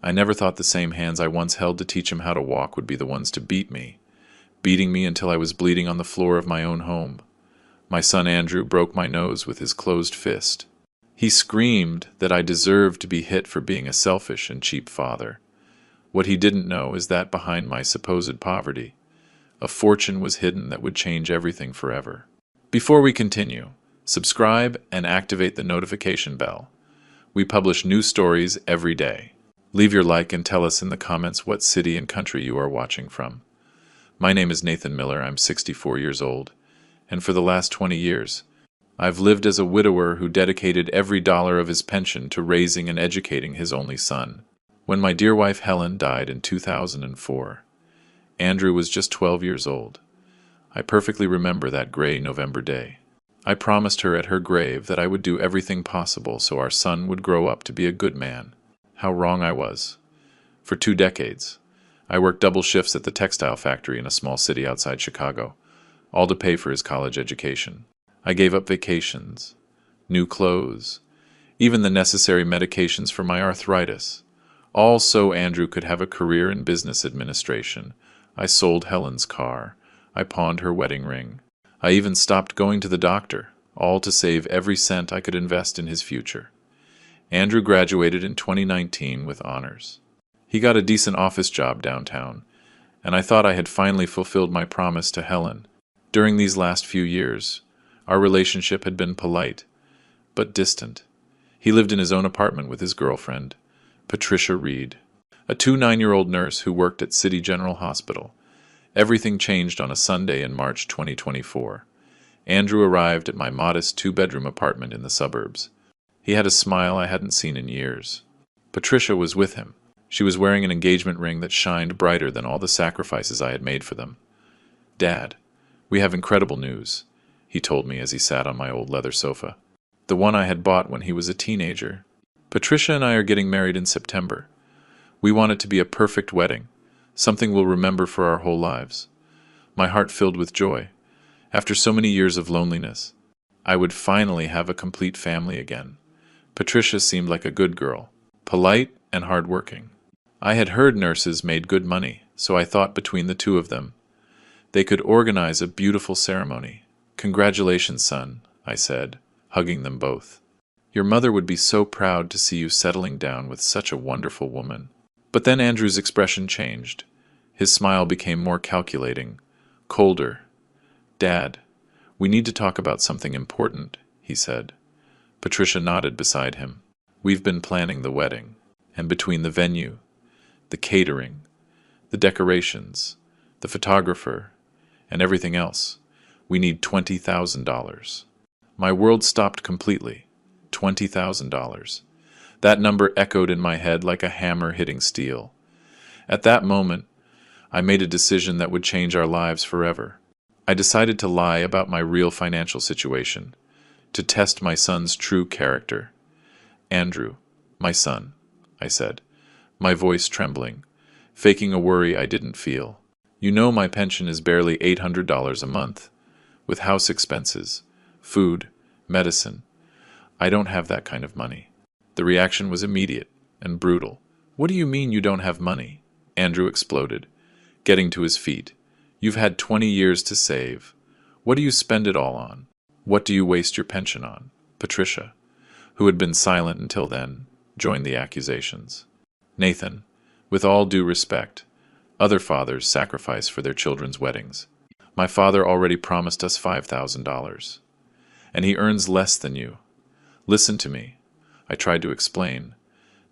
I never thought the same hands I once held to teach him how to walk would be the ones to beat me, beating me until I was bleeding on the floor of my own home. My son Andrew broke my nose with his closed fist. He screamed that I deserved to be hit for being a selfish and cheap father. What he didn't know is that behind my supposed poverty, a fortune was hidden that would change everything forever. Before we continue, subscribe and activate the notification bell. We publish new stories every day. Leave your like and tell us in the comments what city and country you are watching from. My name is Nathan Miller. I'm 64 years old, and for the last 20 years, I've lived as a widower who dedicated every dollar of his pension to raising and educating his only son. When my dear wife Helen died in 2004, Andrew was just 12 years old. I perfectly remember that gray November day. I promised her at her grave that I would do everything possible so our son would grow up to be a good man. How wrong I was. For 2 decades, I worked double shifts at the textile factory in a small city outside Chicago, all to pay for his college education. I gave up vacations, new clothes, even the necessary medications for my arthritis, all so Andrew could have a career in business administration. I sold Helen's car. I pawned her wedding ring. I even stopped going to the doctor, all to save every cent I could invest in his future. Andrew graduated in 2019 with honors. He got a decent office job downtown, and I thought I had finally fulfilled my promise to Helen. During these last few years, our relationship had been polite, but distant. He lived in his own apartment with his girlfriend, Patricia Reed, a 9-year-old nurse who worked at City General Hospital. Everything changed on a Sunday in March 2024. Andrew arrived at my modest 2-bedroom apartment in the suburbs. He had a smile I hadn't seen in years. Patricia was with him. She was wearing an engagement ring that shined brighter than all the sacrifices I had made for them. "Dad, we have incredible news," he told me as he sat on my old leather sofa, the one I had bought when he was a teenager. "Patricia and I are getting married in September. We want it to be a perfect wedding, something we'll remember for our whole lives." My heart filled with joy. After so many years of loneliness, I would finally have a complete family again. Patricia seemed like a good girl, polite and hardworking. I had heard nurses made good money, so I thought between the two of them, they could organize a beautiful ceremony. "Congratulations, son," I said, hugging them both. "Your mother would be so proud to see you settling down with such a wonderful woman." But then Andrew's expression changed. His smile became more calculating, colder. "Dad, we need to talk about something important," he said. Patricia nodded beside him. "We've been planning the wedding, and between the venue, the catering, the decorations, the photographer, and everything else, we need $20,000. My world stopped completely. $20,000. That number echoed in my head like a hammer hitting steel. At that moment, I made a decision that would change our lives forever. I decided to lie about my real financial situation, to test my son's true character. "Andrew, my son," I said, my voice trembling, faking a worry I didn't feel. "You know my pension is barely $800 a month, with house expenses, food, medicine. I don't have that kind of money." The reaction was immediate and brutal. "What do you mean you don't have money?" Andrew exploded, getting to his feet. "You've had 20 years to save. What do you spend it all on? What do you waste your pension on?" Patricia, who had been silent until then, joined the accusations. "Nathan, with all due respect, other fathers sacrifice for their children's weddings. My father already promised us $5,000, and he earns less than you. Listen to me," I tried to explain,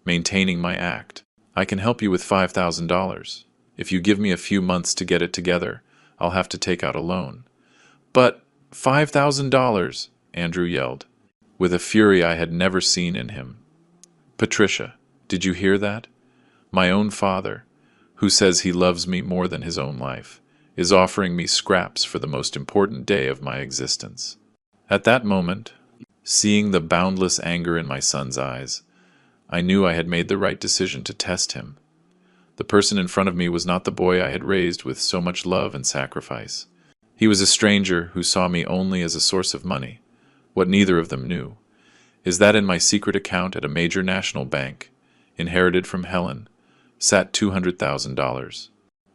maintaining my act. "I can help you with $5,000. If you give me a few months to get it together, I'll have to take out a loan." "But $5,000!" Andrew yelled, with a fury I had never seen in him. "Patricia, did you hear that? My own father, who says he loves me more than his own life, is offering me scraps for the most important day of my existence." At that moment, seeing the boundless anger in my son's eyes, I knew I had made the right decision to test him. The person in front of me was not the boy I had raised with so much love and sacrifice. He was a stranger who saw me only as a source of money. What neither of them knew is that in my secret account at a major national bank, inherited from Helen, sat $200,000.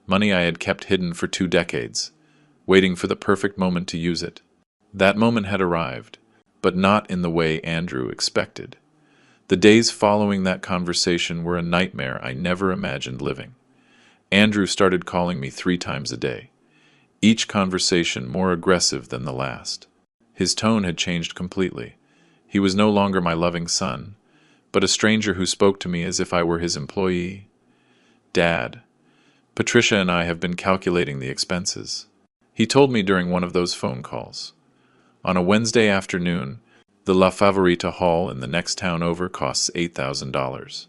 Money I had kept hidden for 2 decades, waiting for the perfect moment to use it. That moment had arrived, but not in the way Andrew expected. The days following that conversation were a nightmare I never imagined living. Andrew started calling me 3 times a day, each conversation more aggressive than the last. His tone had changed completely. He was no longer my loving son, but a stranger who spoke to me as if I were his employee. Dad, Patricia and I have been calculating the expenses. He told me during one of those phone calls. On a Wednesday afternoon, the La Favorita Hall in the next town over costs $8,000,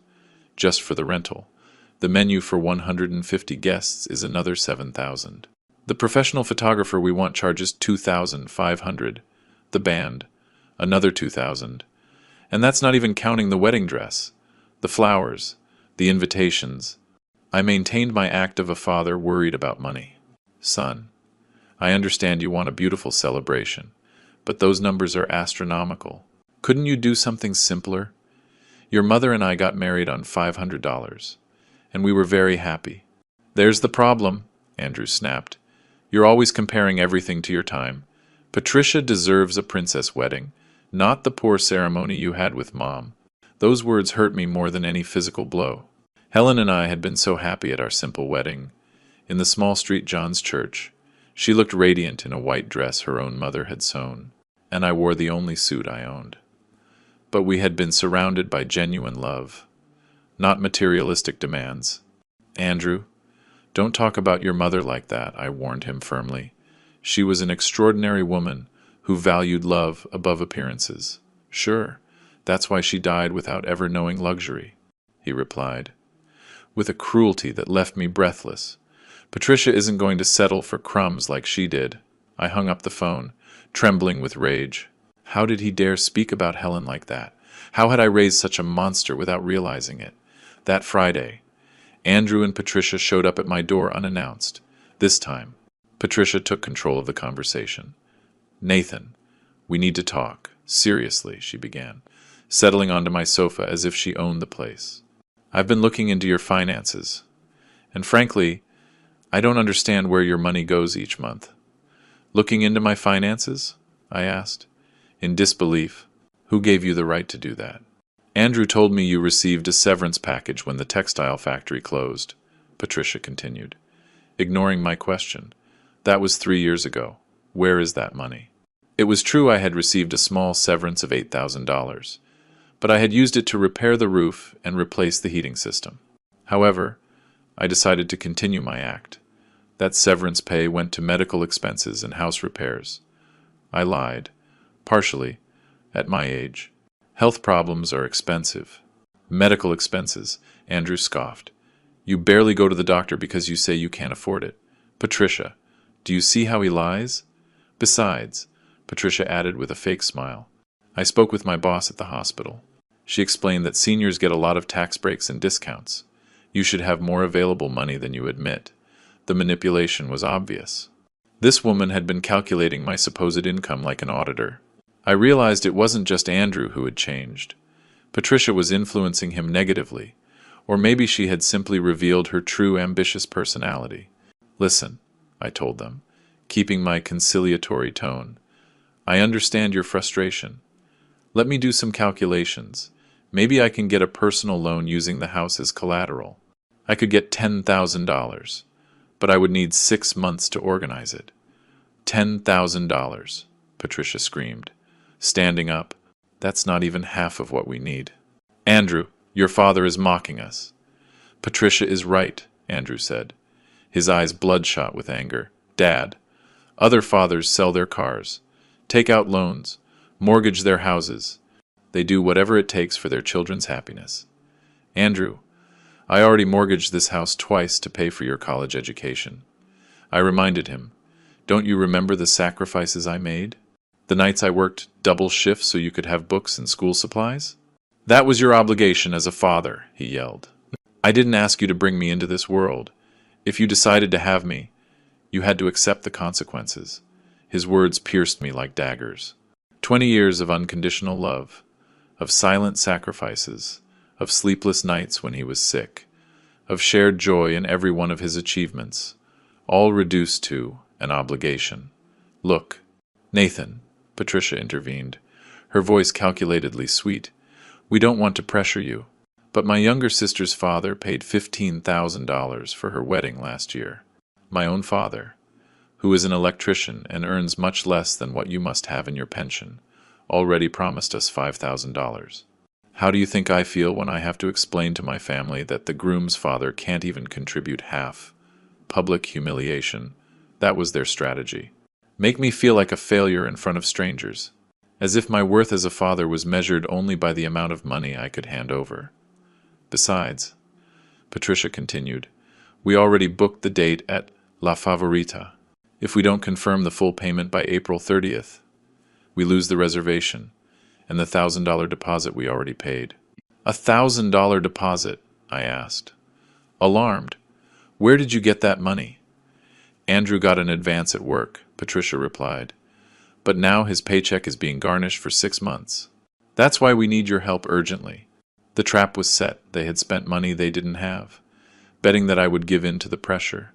just for the rental. The menu for 150 guests is another $7,000. The professional photographer we want charges $2,500. The band, another $2,000. And that's not even counting the wedding dress, the flowers, the invitations. I maintained my act of a father worried about money. Son, I understand you want a beautiful celebration, but those numbers are astronomical. Couldn't you do something simpler? Your mother and I got married on $500, and we were very happy. There's the problem, Andrew snapped. You're always comparing everything to your time. Patricia deserves a princess wedding, not the poor ceremony you had with Mom. Those words hurt me more than any physical blow. Helen and I had been so happy at our simple wedding. In the small St. John's church, she looked radiant in a white dress her own mother had sewn, and I wore the only suit I owned. But we had been surrounded by genuine love, not materialistic demands. Andrew, don't talk about your mother like that, I warned him firmly. She was an extraordinary woman who valued love above appearances. Sure, that's why she died without ever knowing luxury, he replied, with a cruelty that left me breathless. Patricia isn't going to settle for crumbs like she did. I hung up the phone, trembling with rage. How did he dare speak about Helen like that? How had I raised such a monster without realizing it? That Friday, Andrew and Patricia showed up at my door unannounced. This time, Patricia took control of the conversation. Nathan, we need to talk. Seriously, she began, settling onto my sofa as if she owned the place. I've been looking into your finances, and frankly, I don't understand where your money goes each month. Looking into my finances? I asked, in disbelief. Who gave you the right to do that? Andrew told me you received a severance package when the textile factory closed, Patricia continued, ignoring my question. That was 3 years ago. Where is that money? It was true I had received a small severance of $8,000, but I had used it to repair the roof and replace the heating system. However, I decided to continue my act. That severance pay went to medical expenses and house repairs. I lied, partially, at my age. Health problems are expensive. Medical expenses, Andrew scoffed. You barely go to the doctor because you say you can't afford it. Patricia, do you see how he lies? Besides, Patricia added with a fake smile, I spoke with my boss at the hospital. She explained that seniors get a lot of tax breaks and discounts. You should have more available money than you admit. The manipulation was obvious. This woman had been calculating my supposed income like an auditor. I realized it wasn't just Andrew who had changed. Patricia was influencing him negatively, or maybe she had simply revealed her true ambitious personality. Listen, I told them, keeping my conciliatory tone. I understand your frustration. Let me do some calculations. Maybe I can get a personal loan using the house as collateral. I could get $10,000, but I would need 6 months to organize it. $10,000, Patricia screamed, standing up. That's not even half of what we need. Andrew, your father is mocking us. Patricia is right, Andrew said, his eyes bloodshot with anger. Dad, other fathers sell their cars, take out loans, mortgage their houses. They do whatever it takes for their children's happiness. Andrew, I already mortgaged this house twice to pay for your college education. I reminded him, don't you remember the sacrifices I made? The nights I worked double shifts so you could have books and school supplies? That was your obligation as a father, he yelled. I didn't ask you to bring me into this world. If you decided to have me, you had to accept the consequences. His words pierced me like daggers. 20 years of unconditional love, of silent sacrifices, of sleepless nights when he was sick, of shared joy in every one of his achievements, all reduced to an obligation. Look, Nathan, Patricia intervened, her voice calculatedly sweet. We don't want to pressure you, but my younger sister's father paid $15,000 for her wedding last year. My own father, who is an electrician and earns much less than what you must have in your pension, already promised us $5,000. How do you think I feel when I have to explain to my family that the groom's father can't even contribute half? Public humiliation. That was their strategy. Make me feel like a failure in front of strangers, as if my worth as a father was measured only by the amount of money I could hand over. Besides, Patricia continued, we already booked the date at La Favorita. If we don't confirm the full payment by April 30th, we lose the reservation and the $1,000 deposit we already paid. $1,000 deposit, I asked. Alarmed. Where did you get that money? Andrew got an advance at work, Patricia replied. But now his paycheck is being garnished for 6 months. That's why we need your help urgently. The trap was set. They had spent money they didn't have, betting that I would give in to the pressure.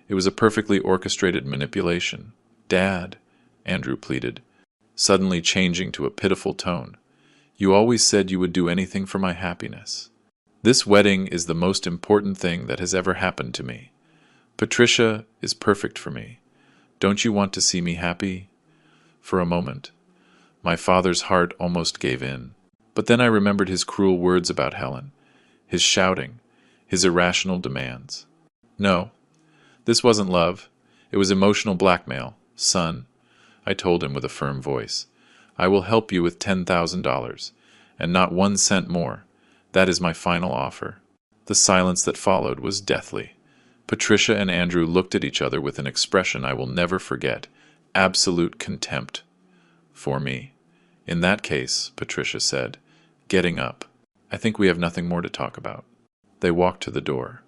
It was a perfectly orchestrated manipulation. Dad, Andrew pleaded, suddenly changing to a pitiful tone. You always said you would do anything for my happiness. This wedding is the most important thing that has ever happened to me. Patricia is perfect for me. Don't you want to see me happy? For a moment, my father's heart almost gave in. But then I remembered his cruel words about Helen, his shouting, his irrational demands. No, this wasn't love. It was emotional blackmail. Son, I told him with a firm voice, I will help you with $10,000, and not 1 cent more. That is my final offer. The silence that followed was deathly. Patricia and Andrew looked at each other with an expression I will never forget, absolute contempt for me. In that case, Patricia said, getting up, I think we have nothing more to talk about. They walked to the door.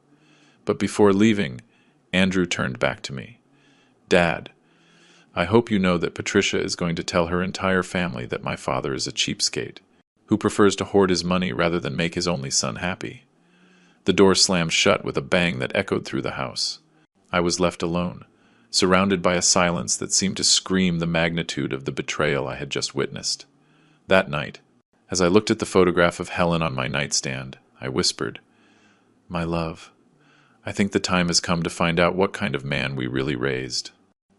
But before leaving, Andrew turned back to me. Dad, I hope you know that Patricia is going to tell her entire family that my father is a cheapskate, who prefers to hoard his money rather than make his only son happy. The door slammed shut with a bang that echoed through the house. I was left alone, surrounded by a silence that seemed to scream the magnitude of the betrayal I had just witnessed. That night, as I looked at the photograph of Helen on my nightstand, I whispered, My love, I think the time has come to find out what kind of man we really raised.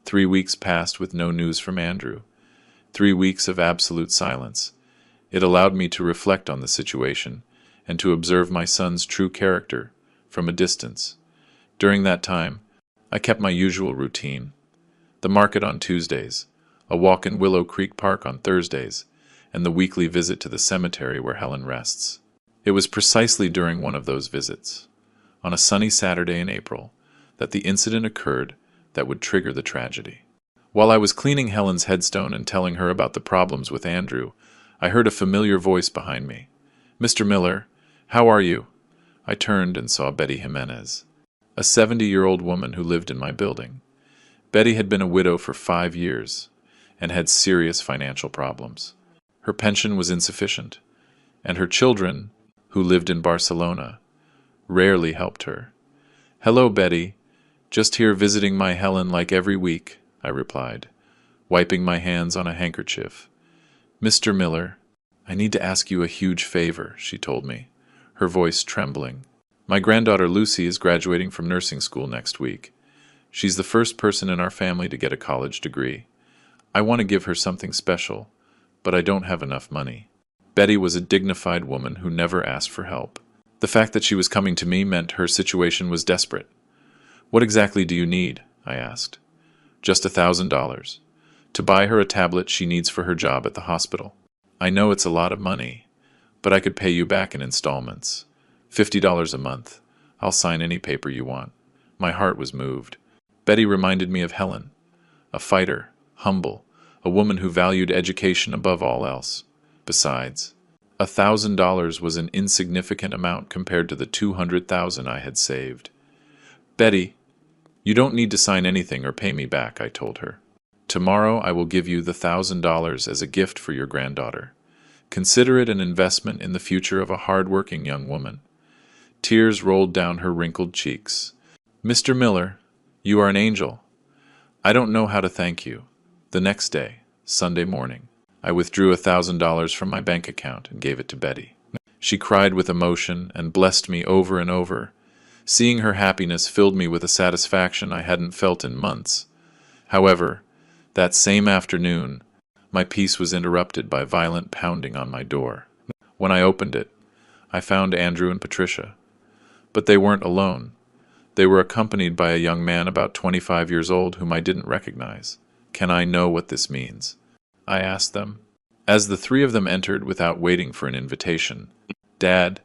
3 weeks passed with no news from Andrew. 3 weeks of absolute silence. It allowed me to reflect on the situation and to observe my son's true character from a distance. During that time, I kept my usual routine. The market on Tuesdays, a walk in Willow Creek Park on Thursdays, and the weekly visit to the cemetery where Helen rests. It was precisely during one of those visits, on a sunny Saturday in April, that the incident occurred that would trigger the tragedy. While I was cleaning Helen's headstone and telling her about the problems with Andrew, I heard a familiar voice behind me. Mr. Miller, how are you? I turned and saw Betty Jimenez, a 70-year-old woman who lived in my building. Betty had been a widow for 5 years and had serious financial problems. Her pension was insufficient, and her children, who lived in Barcelona, rarely helped her. Hello, Betty. Just here visiting my Helen like every week, I replied, wiping my hands on a handkerchief. Mr. Miller, I need to ask you a huge favor, she told me, her voice trembling. My granddaughter Lucy is graduating from nursing school next week. She's the first person in our family to get a college degree. I want to give her something special, but I don't have enough money. Betty was a dignified woman who never asked for help. The fact that she was coming to me meant her situation was desperate. What exactly do you need? I asked. Just $1,000. To buy her a tablet she needs for her job at the hospital. I know it's a lot of money, but I could pay you back in installments. $50 a month. I'll sign any paper you want. My heart was moved. Betty reminded me of Helen, a fighter, humble, a woman who valued education above all else. Besides, $1,000 was an insignificant amount compared to the $200,000 I had saved. Betty, you don't need to sign anything or pay me back, I told her. Tomorrow I will give you the $1,000 as a gift for your granddaughter. Consider it an investment in the future of a hard-working young woman. Tears rolled down her wrinkled cheeks. "Mr. Miller, you are an angel. I don't know how to thank you." The next day, Sunday morning, I withdrew $1,000 from my bank account and gave it to Betty. She cried with emotion and blessed me over and over. Seeing her happiness filled me with a satisfaction I hadn't felt in months. However, that same afternoon, my peace was interrupted by violent pounding on my door. When I opened it, I found Andrew and Patricia. But they weren't alone. They were accompanied by a young man about 25 years old whom I didn't recognize. "Can I know what this means?" I asked them. As the three of them entered without waiting for an invitation, "Dad,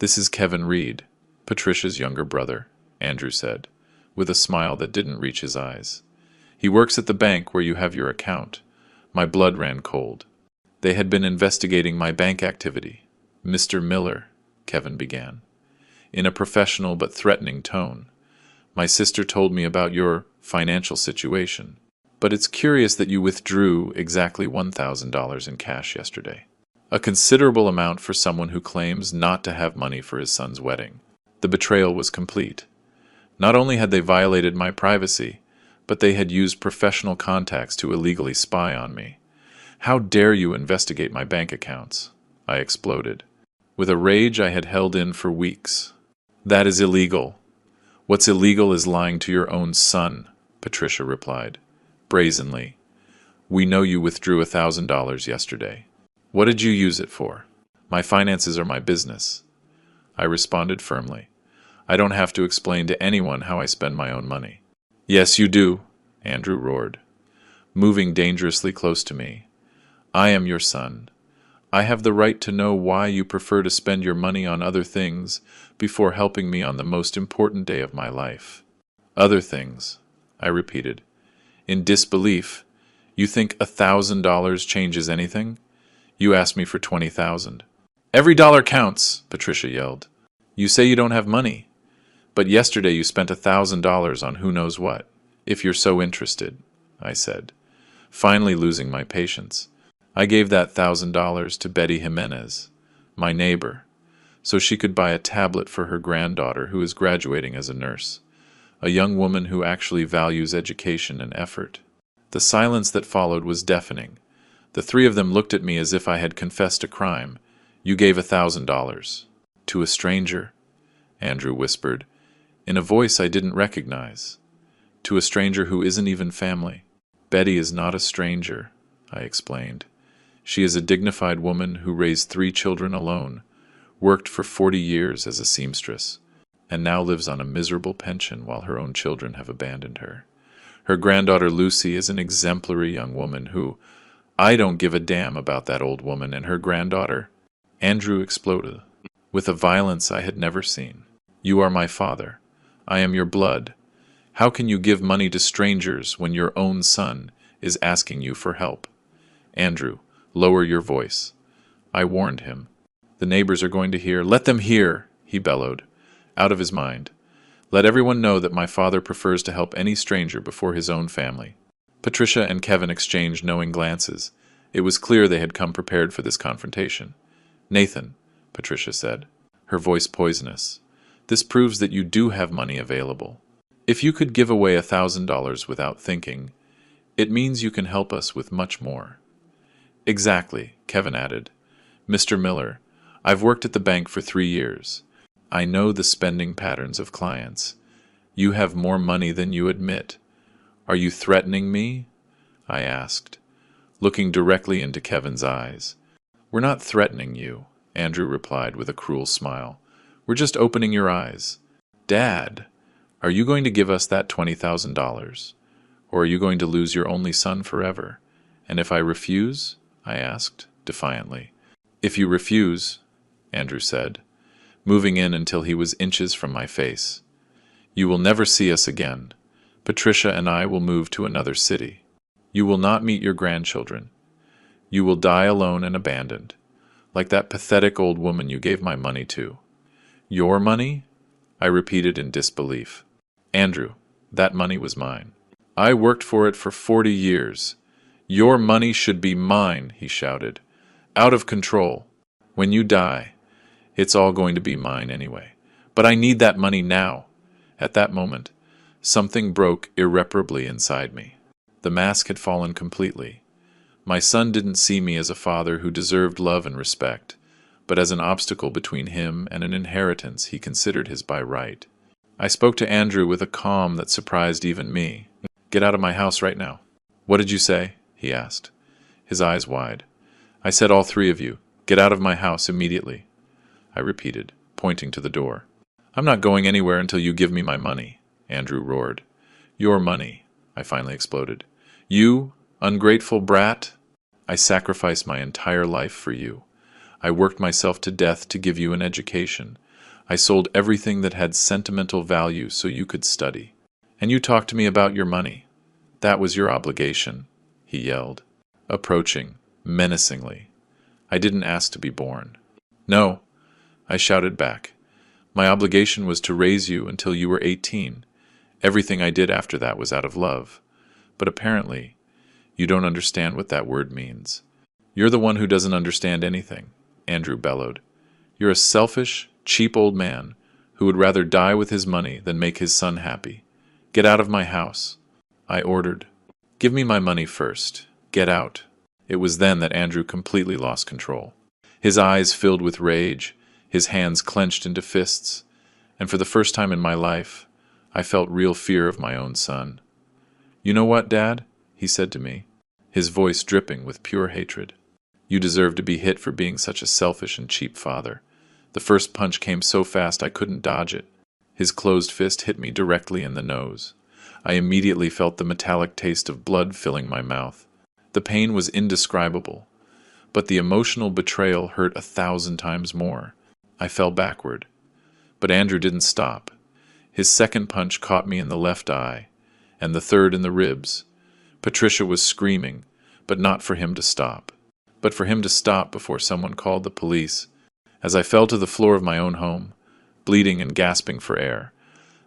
this is Kevin Reed, Patricia's younger brother," Andrew said, with a smile that didn't reach his eyes. "He works at the bank where you have your account." My blood ran cold. They had been investigating my bank activity. "Mr. Miller," Kevin began, in a professional but threatening tone, "my sister told me about your financial situation, but it's curious that you withdrew exactly $1,000 in cash yesterday. A considerable amount for someone who claims not to have money for his son's wedding." The betrayal was complete. Not only had they violated my privacy, but they had used professional contacts to illegally spy on me. "How dare you investigate my bank accounts?" I exploded, with a rage I had held in for weeks. "That is illegal. What's illegal is lying to your own son," Patricia replied, brazenly. "We know you withdrew $1,000 yesterday. What did you use it for?" "My finances are my business," I responded firmly. "I don't have to explain to anyone how I spend my own money." "Yes, you do," Andrew roared, moving dangerously close to me. "I am your son. I have the right to know why you prefer to spend your money on other things before helping me on the most important day of my life." "Other things," I repeated, in disbelief. "You think $1,000 changes anything? You asked me for 20,000. "Every dollar counts," Patricia yelled. "You say you don't have money, but yesterday you spent $1,000 on who knows what. If you're so interested," I said, finally losing my patience. "I gave that $1,000 to Betty Jimenez, my neighbor, so she could buy a tablet for her granddaughter who is graduating as a nurse, a young woman who actually values education and effort." The silence that followed was deafening. The three of them looked at me as if I had confessed a crime. "You gave $1,000 to a stranger," Andrew whispered, in a voice I didn't recognize. "To a stranger who isn't even family." "Betty is not a stranger," I explained. "She is a dignified woman who raised 3 children alone, worked for 40 years as a seamstress, and now lives on a miserable pension while her own children have abandoned her. Her granddaughter Lucy is an exemplary young woman who— I don't give a damn about that old woman and her granddaughter." Andrew exploded, with a violence I had never seen. "You are my father. I am your blood. How can you give money to strangers when your own son is asking you for help?" "Andrew, lower your voice," I warned him. "The neighbors are going to hear." "Let them hear," he bellowed, out of his mind. "Let everyone know that my father prefers to help any stranger before his own family." Patricia and Kevin exchanged knowing glances. It was clear they had come prepared for this confrontation. "Nathan," Patricia said, her voice poisonous, "this proves that you do have money available. If you could give away $1,000 without thinking, it means you can help us with much more." "Exactly," Kevin added. "Mr. Miller, I've worked at the bank for 3 years. I know the spending patterns of clients. You have more money than you admit. Are you threatening me?" I asked, looking directly into Kevin's eyes. "We're not threatening you," Andrew replied with a cruel smile. "We're just opening your eyes. Dad, are you going to give us that $20,000? Or are you going to lose your only son forever? And if I refuse?" I asked, defiantly. "If you refuse," Andrew said, moving in until he was inches from my face, "you will never see us again. Patricia and I will move to another city. You will not meet your grandchildren. You will die alone and abandoned, like that pathetic old woman you gave my money to." "Your money?" I repeated in disbelief. "Andrew, that money was mine. I worked for it for 40 years. Your money should be mine," he shouted. "Out of control. When you die, it's all going to be mine anyway. But I need that money now. At that moment, something broke irreparably inside me. The mask had fallen completely. My son didn't see me as a father who deserved love and respect, but as an obstacle between him and an inheritance he considered his by right. I spoke to Andrew with a calm that surprised even me. "Get out of my house right now." "What did you say?" he asked, his eyes wide. "I said all three of you, get out of my house immediately," I repeated, pointing to the door. "I'm not going anywhere until you give me my money," Andrew roared. "Your money," I finally exploded. "You, ungrateful brat! I sacrificed my entire life for you. I worked myself to death to give you an education. I sold everything that had sentimental value so you could study. And you talked to me about your money. That was your obligation," he yelled, approaching menacingly. I didn't ask to be born. "No," I shouted back. "My obligation was to raise you until you were 18. Everything I did after that was out of love. But apparently, you don't understand what that word means." "You're the one who doesn't understand anything," Andrew bellowed. "You're a selfish, cheap old man who would rather die with his money than make his son happy. Get out of my house," I ordered. "Give me my money first. Get out." It was then that Andrew completely lost control. His eyes filled with rage, his hands clenched into fists, and for the first time in my life, I felt real fear of my own son. "You know what, Dad?" he said to me, his voice dripping with pure hatred. "You deserve to be hit for being such a selfish and cheap father. The first punch came so fast I couldn't dodge it." His closed fist hit me directly in the nose. I immediately felt the metallic taste of blood filling my mouth. The pain was indescribable, but the emotional betrayal hurt 1,000 times more. I fell backward. But Andrew didn't stop. His second punch caught me in the left eye, and the third in the ribs. Patricia was screaming, but not for him to stop. But for him to stop before someone called the police. As I fell to the floor of my own home, bleeding and gasping for air,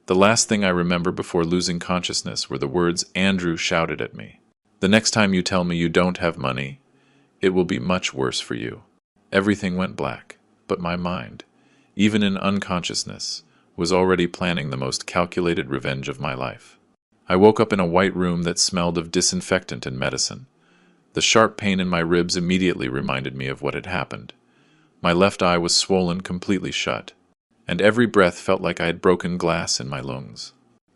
the last thing I remember before losing consciousness were the words Andrew shouted at me. "The next time you tell me you don't have money, it will be much worse for you." Everything went black, but my mind, even in unconsciousness, was already planning the most calculated revenge of my life. I woke up in a white room that smelled of disinfectant and medicine. The sharp pain in my ribs immediately reminded me of what had happened. My left eye was swollen completely shut, and every breath felt like I had broken glass in my lungs.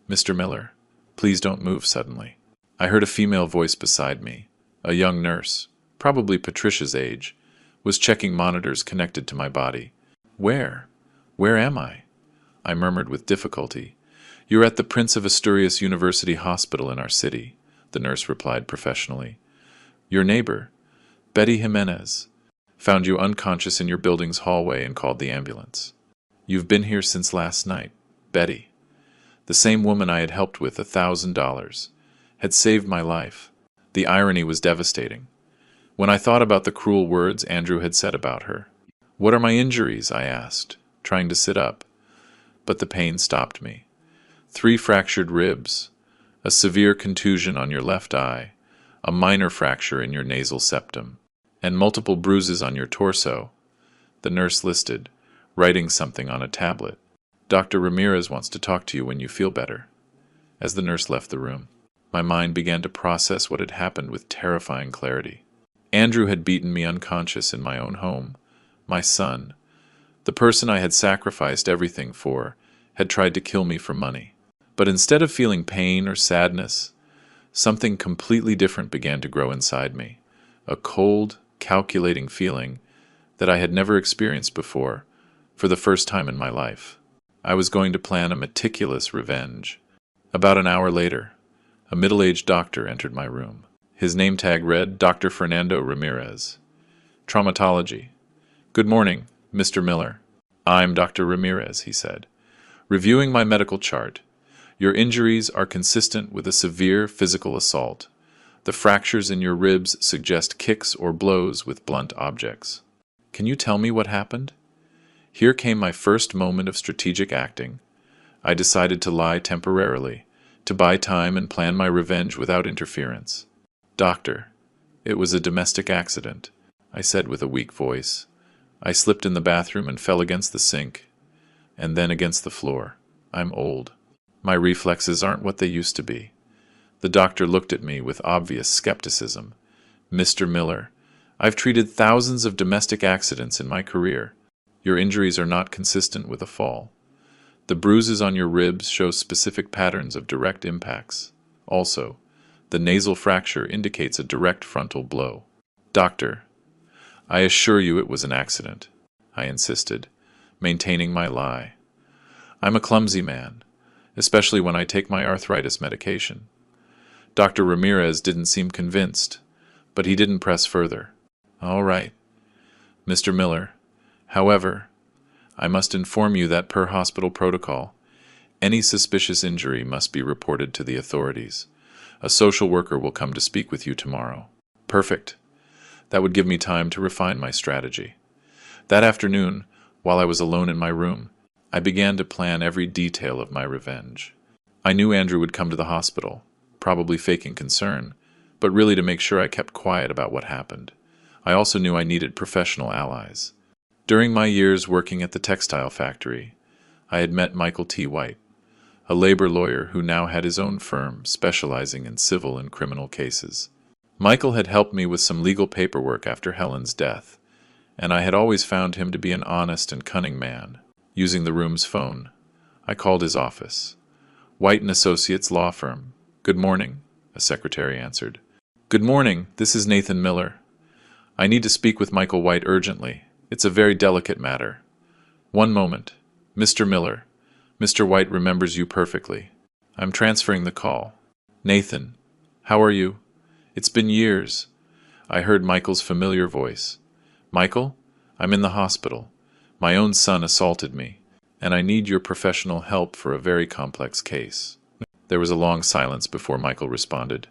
"Mr. Miller, please don't move suddenly." I heard a female voice beside me. A young nurse, probably Patricia's age, was checking monitors connected to my body. "Where? Where am I?" I murmured with difficulty. "You're at the Prince of Asturias University Hospital in our city," the nurse replied professionally. "Your neighbor, Betty Jimenez, found you unconscious in your building's hallway and called the ambulance. You've been here since last night. Betty, the same woman I had helped with $1,000, had saved my life." The irony was devastating. When I thought about the cruel words Andrew had said about her. "What are my injuries?" I asked, trying to sit up. But the pain stopped me. 3 fractured ribs, a severe contusion on your left eye, a minor fracture in your nasal septum, and multiple bruises on your torso, the nurse listed, writing something on a tablet. "Dr. Ramirez wants to talk to you when you feel better." As the nurse left the room, my mind began to process what had happened with terrifying clarity. Andrew had beaten me unconscious in my own home. My son, the person I had sacrificed everything for, had tried to kill me for money. But instead of feeling pain or sadness, something completely different began to grow inside me. A cold, calculating feeling that I had never experienced before, for the first time in my life. I was going to plan a meticulous revenge. About an hour later, a middle-aged doctor entered my room. His name tag read, Dr. Fernando Ramirez. Traumatology. "Good morning, Mr. Miller. I'm Dr. Ramirez," he said. "Reviewing my medical chart, your injuries are consistent with a severe physical assault. The fractures in your ribs suggest kicks or blows with blunt objects." Can you tell me what happened? Here came my first moment of strategic acting. I decided to lie temporarily, to buy time and plan my revenge without interference. "Doctor, it was a domestic accident," I said with a weak voice. "I slipped in the bathroom and fell against the sink, and then against the floor. I'm old. My reflexes aren't what they used to be. The doctor looked at me with obvious skepticism. Mr. Miller, I've treated thousands of domestic accidents in my career. Your injuries are not consistent with a fall. The bruises on your ribs show specific patterns of direct impacts. Also, the nasal fracture indicates a direct frontal blow. Doctor, I assure you it was an accident, I insisted, maintaining my lie. I'm a clumsy man, especially when I take my arthritis medication. Dr. Ramirez didn't seem convinced, but he didn't press further. All right, Mr. Miller. However, I must inform you that per hospital protocol, any suspicious injury must be reported to the authorities. A social worker will come to speak with you tomorrow. Perfect. That would give me time to refine my strategy. That afternoon, while I was alone in my room, I began to plan every detail of my revenge. I knew Andrew would come to the hospital, probably faking concern, but really to make sure I kept quiet about what happened. I also knew I needed professional allies. During my years working at the textile factory, I had met Michael T. White, a labor lawyer who now had his own firm specializing in civil and criminal cases. Michael had helped me with some legal paperwork after Helen's death, and I had always found him to be an honest and cunning man. Using the room's phone, I called his office. White & Associates law firm. Good morning, a secretary answered. Good morning, this is Nathan Miller. I need to speak with Michael White urgently. It's a very delicate matter. One moment. Mr. Miller. Mr. White remembers you perfectly. I'm transferring the call. Nathan, how are you? It's been years. I heard Michael's familiar voice. Michael, I'm in the hospital. My own son assaulted me, and I need your professional help for a very complex case. There was a long silence before Michael responded.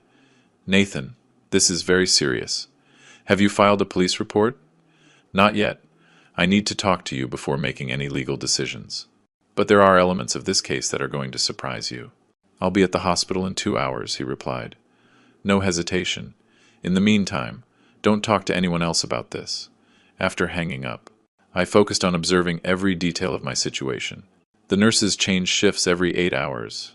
Nathan, this is very serious. Have you filed a police report? Not yet. I need to talk to you before making any legal decisions. But there are elements of this case that are going to surprise you. I'll be at the hospital in 2 hours, he replied. No hesitation. In the meantime, don't talk to anyone else about this. After hanging up, I focused on observing every detail of my situation. The nurses changed shifts every 8 hours.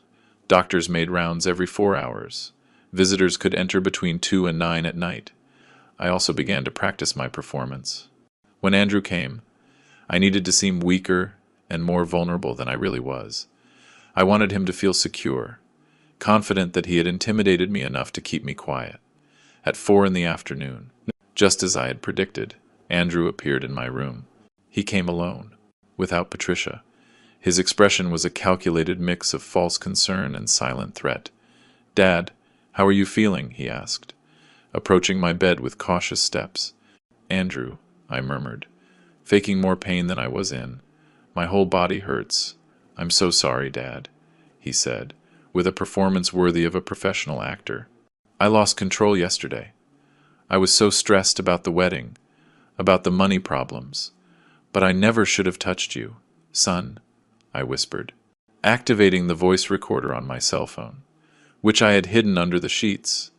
Doctors made rounds every 4 hours. Visitors could enter between 2 and 9 at night. I also began to practice my performance. When Andrew came, I needed to seem weaker and more vulnerable than I really was. I wanted him to feel secure, confident that he had intimidated me enough to keep me quiet. At 4 in the afternoon, just as I had predicted, Andrew appeared in my room. He came alone, without Patricia. His expression was a calculated mix of false concern and silent threat. Dad, how are you feeling? He asked, approaching my bed with cautious steps. Andrew, I murmured, faking more pain than I was in. My whole body hurts. I'm so sorry, Dad, he said, with a performance worthy of a professional actor. I lost control yesterday. I was so stressed about the wedding, about the money problems. But I never should have touched you, son, I whispered, activating the voice recorder on my cell phone, which I had hidden under the sheets.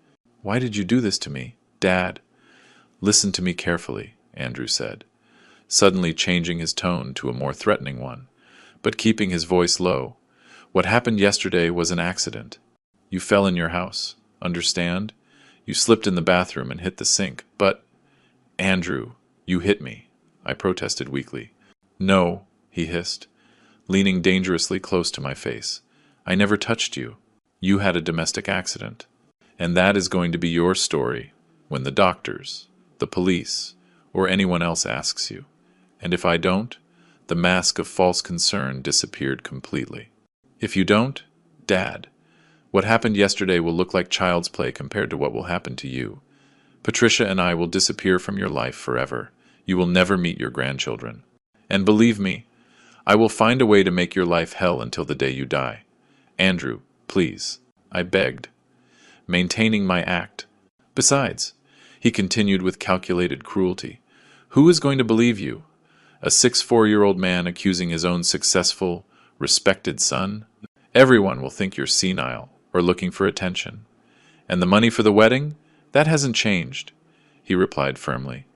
Why did you do this to me, Dad? Listen to me carefully, Andrew said, suddenly changing his tone to a more threatening one, but keeping his voice low. What happened yesterday was an accident. You fell in your house, understand? You slipped in the bathroom and hit the sink, but... Andrew, you hit me, I protested weakly. No, he hissed, leaning dangerously close to my face. I never touched you. You had a domestic accident. And that is going to be your story when the doctors, the police, or anyone else asks you. And if I don't, the mask of false concern disappeared completely. If you don't, Dad, what happened yesterday will look like child's play compared to what will happen to you. Patricia and I will disappear from your life forever. You will never meet your grandchildren. And believe me, I will find a way to make your life hell until the day you die. Andrew, please, I begged, maintaining my act. Besides, he continued with calculated cruelty, who is going to believe you? A 6'4" man accusing his own successful, respected son? Everyone will think you're senile or looking for attention. And the money for the wedding? That hasn't changed, he replied firmly.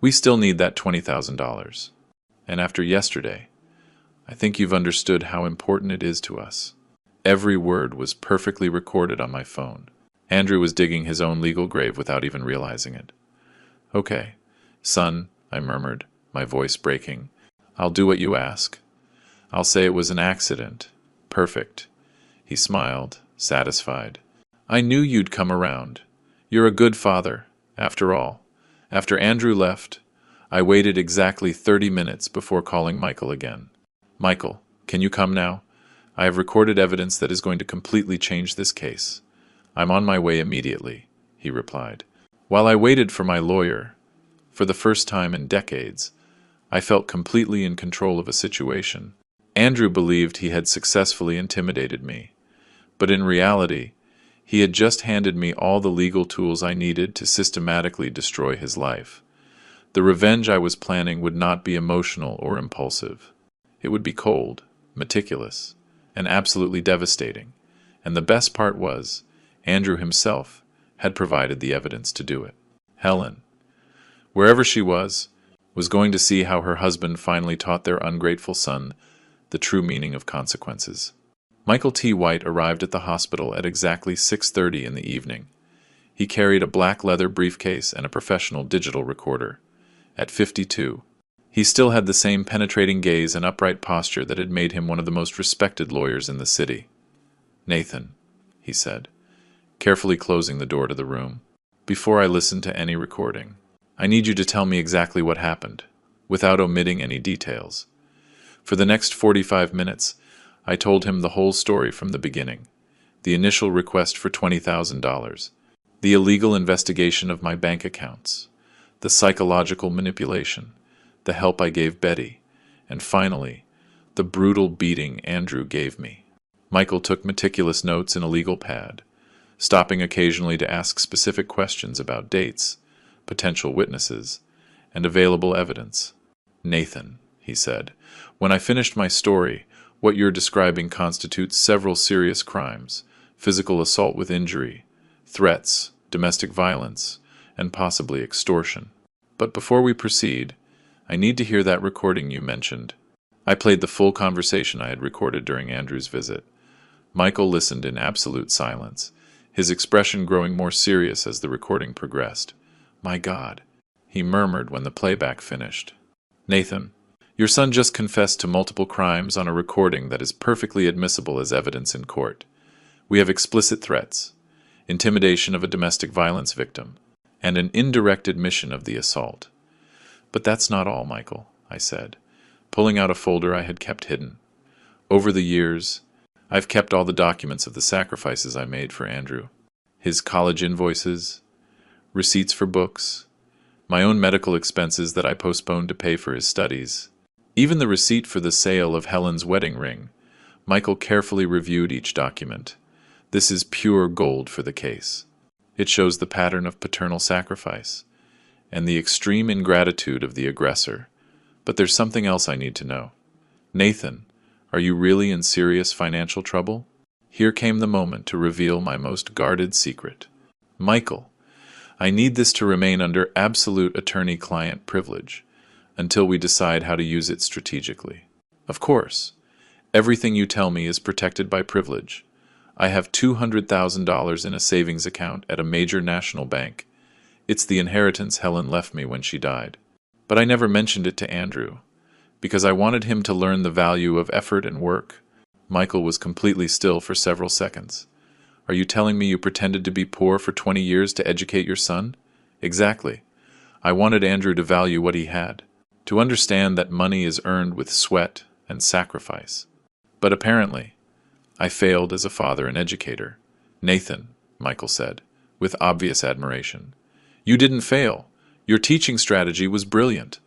We still need that $20,000. And after yesterday, I think you've understood how important it is to us. Every word was perfectly recorded on my phone. Andrew was digging his own legal grave without even realizing it. Okay, son, I murmured, my voice breaking. I'll do what you ask. I'll say it was an accident. Perfect. He smiled, satisfied. I knew you'd come around. You're a good father, after all. After Andrew left, I waited exactly 30 minutes before calling Michael again. Michael, can you come now? I have recorded evidence that is going to completely change this case. I'm on my way immediately, he replied. While I waited for my lawyer, for the first time in decades, I felt completely in control of a situation. Andrew believed he had successfully intimidated me, but in reality, he had just handed me all the legal tools I needed to systematically destroy his life. The revenge I was planning would not be emotional or impulsive. It would be cold, meticulous, and absolutely devastating. And the best part was, Andrew himself had provided the evidence to do it. Helen, wherever she was going to see how her husband finally taught their ungrateful son the true meaning of consequences. Michael T. White arrived at the hospital at exactly 6:30 in the evening. He carried a black leather briefcase and a professional digital recorder. At 52, he still had the same penetrating gaze and upright posture that had made him one of the most respected lawyers in the city. Nathan, he said, carefully closing the door to the room, before I listen to any recording, I need you to tell me exactly what happened, without omitting any details. For the next 45 minutes, I told him the whole story from the beginning. The initial request for $20,000, the illegal investigation of my bank accounts, the psychological manipulation, the help I gave Betty, and finally, the brutal beating Andrew gave me. Michael took meticulous notes in a legal pad, stopping occasionally to ask specific questions about dates, potential witnesses, and available evidence. Nathan, he said, when I finished my story, what you're describing constitutes several serious crimes: physical assault with injury, threats, domestic violence, and possibly extortion. But before we proceed, I need to hear that recording you mentioned. I played the full conversation I had recorded during Andrew's visit. Michael listened in absolute silence, his expression growing more serious as the recording progressed. My God, he murmured when the playback finished. Nathan, your son just confessed to multiple crimes on a recording that is perfectly admissible as evidence in court. We have explicit threats, intimidation of a domestic violence victim, and an indirect admission of the assault. But that's not all, Michael, I said, pulling out a folder I had kept hidden. Over the years, I've kept all the documents of the sacrifices I made for Andrew. His college invoices, receipts for books, my own medical expenses that I postponed to pay for his studies, even the receipt for the sale of Helen's wedding ring. Michael carefully reviewed each document. This is pure gold for the case. It shows the pattern of paternal sacrifice and the extreme ingratitude of the aggressor. But there's something else I need to know. Nathan, are you really in serious financial trouble? Here came the moment to reveal my most guarded secret. Michael, I need this to remain under absolute attorney-client privilege until we decide how to use it strategically. Of course, everything you tell me is protected by privilege. I have $200,000 in a savings account at a major national bank. It's the inheritance Helen left me when she died. But I never mentioned it to Andrew, because I wanted him to learn the value of effort and work. Michael was completely still for several seconds. Are you telling me you pretended to be poor for 20 years to educate your son? Exactly. I wanted Andrew to value what he had, to understand that money is earned with sweat and sacrifice. But apparently, I failed as a father and educator. Nathan, Michael said, with obvious admiration. You didn't fail. Your teaching strategy was brilliant.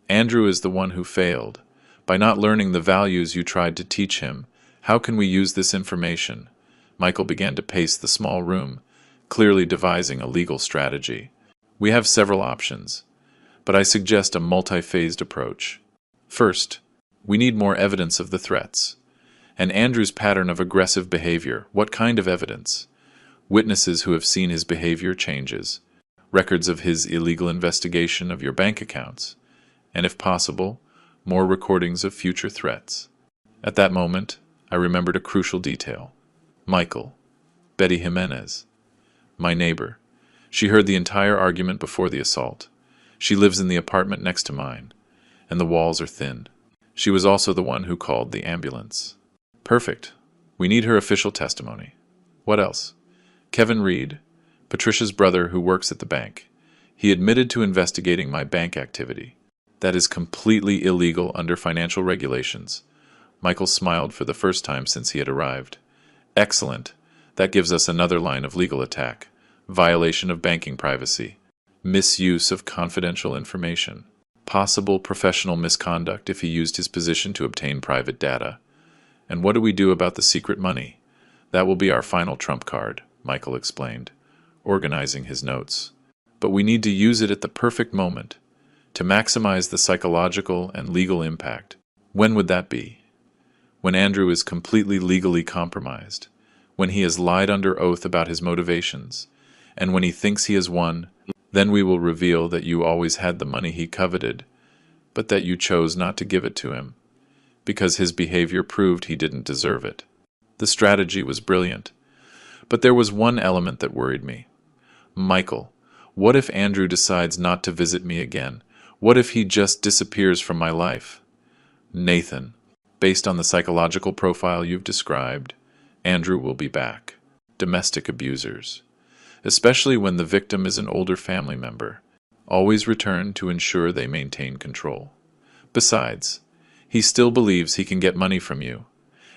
Andrew is the one who failed. By not learning the values you tried to teach him, how can we use this information? Michael began to pace the small room, clearly devising a legal strategy. We have several options, but I suggest a multi-phased approach. First, we need more evidence of the threats. And Andrew's pattern of aggressive behavior. What kind of evidence? Witnesses who have seen his behavior changes, records of his illegal investigation of your bank accounts, and if possible, more recordings of future threats. At that moment, I remembered a crucial detail. Michael, Betty Jimenez, my neighbor. She heard the entire argument before the assault. She lives in the apartment next to mine, and the walls are thin. She was also the one who called the ambulance. Perfect. We need her official testimony. What else? Kevin Reed, Patricia's brother who works at the bank. He admitted to investigating my bank activity. That is completely illegal under financial regulations. Michael smiled for the first time since he had arrived. Excellent. That gives us another line of legal attack. Violation of banking privacy. Misuse of confidential information. Possible professional misconduct if he used his position to obtain private data. And what do we do about the secret money? That will be our final trump card, Michael explained, organizing his notes. But we need to use it at the perfect moment, to maximize the psychological and legal impact. When would that be? When Andrew is completely legally compromised, when he has lied under oath about his motivations, and when he thinks he has won, then we will reveal that you always had the money he coveted, but that you chose not to give it to him, because his behavior proved he didn't deserve it. The strategy was brilliant, but there was one element that worried me. Michael, what if Andrew decides not to visit me again? What if he just disappears from my life? Nathan, based on the psychological profile you've described, Andrew will be back. Domestic abusers, especially when the victim is an older family member, always return to ensure they maintain control. Besides, he still believes he can get money from you,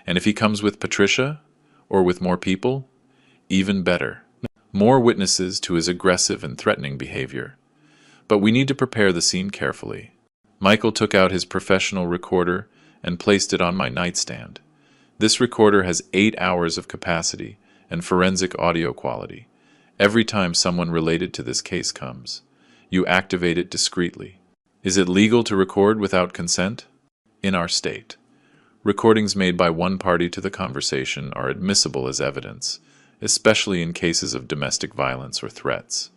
and if he comes with Patricia, or with more people, even better. More witnesses to his aggressive and threatening behavior. But we need to prepare the scene carefully. Michael took out his professional recorder and placed it on my nightstand. This recorder has 8 hours of capacity and forensic audio quality. Every time someone related to this case comes, you activate it discreetly. Is it legal to record without consent? In our state, recordings made by one party to the conversation are admissible as evidence, especially in cases of domestic violence or threats.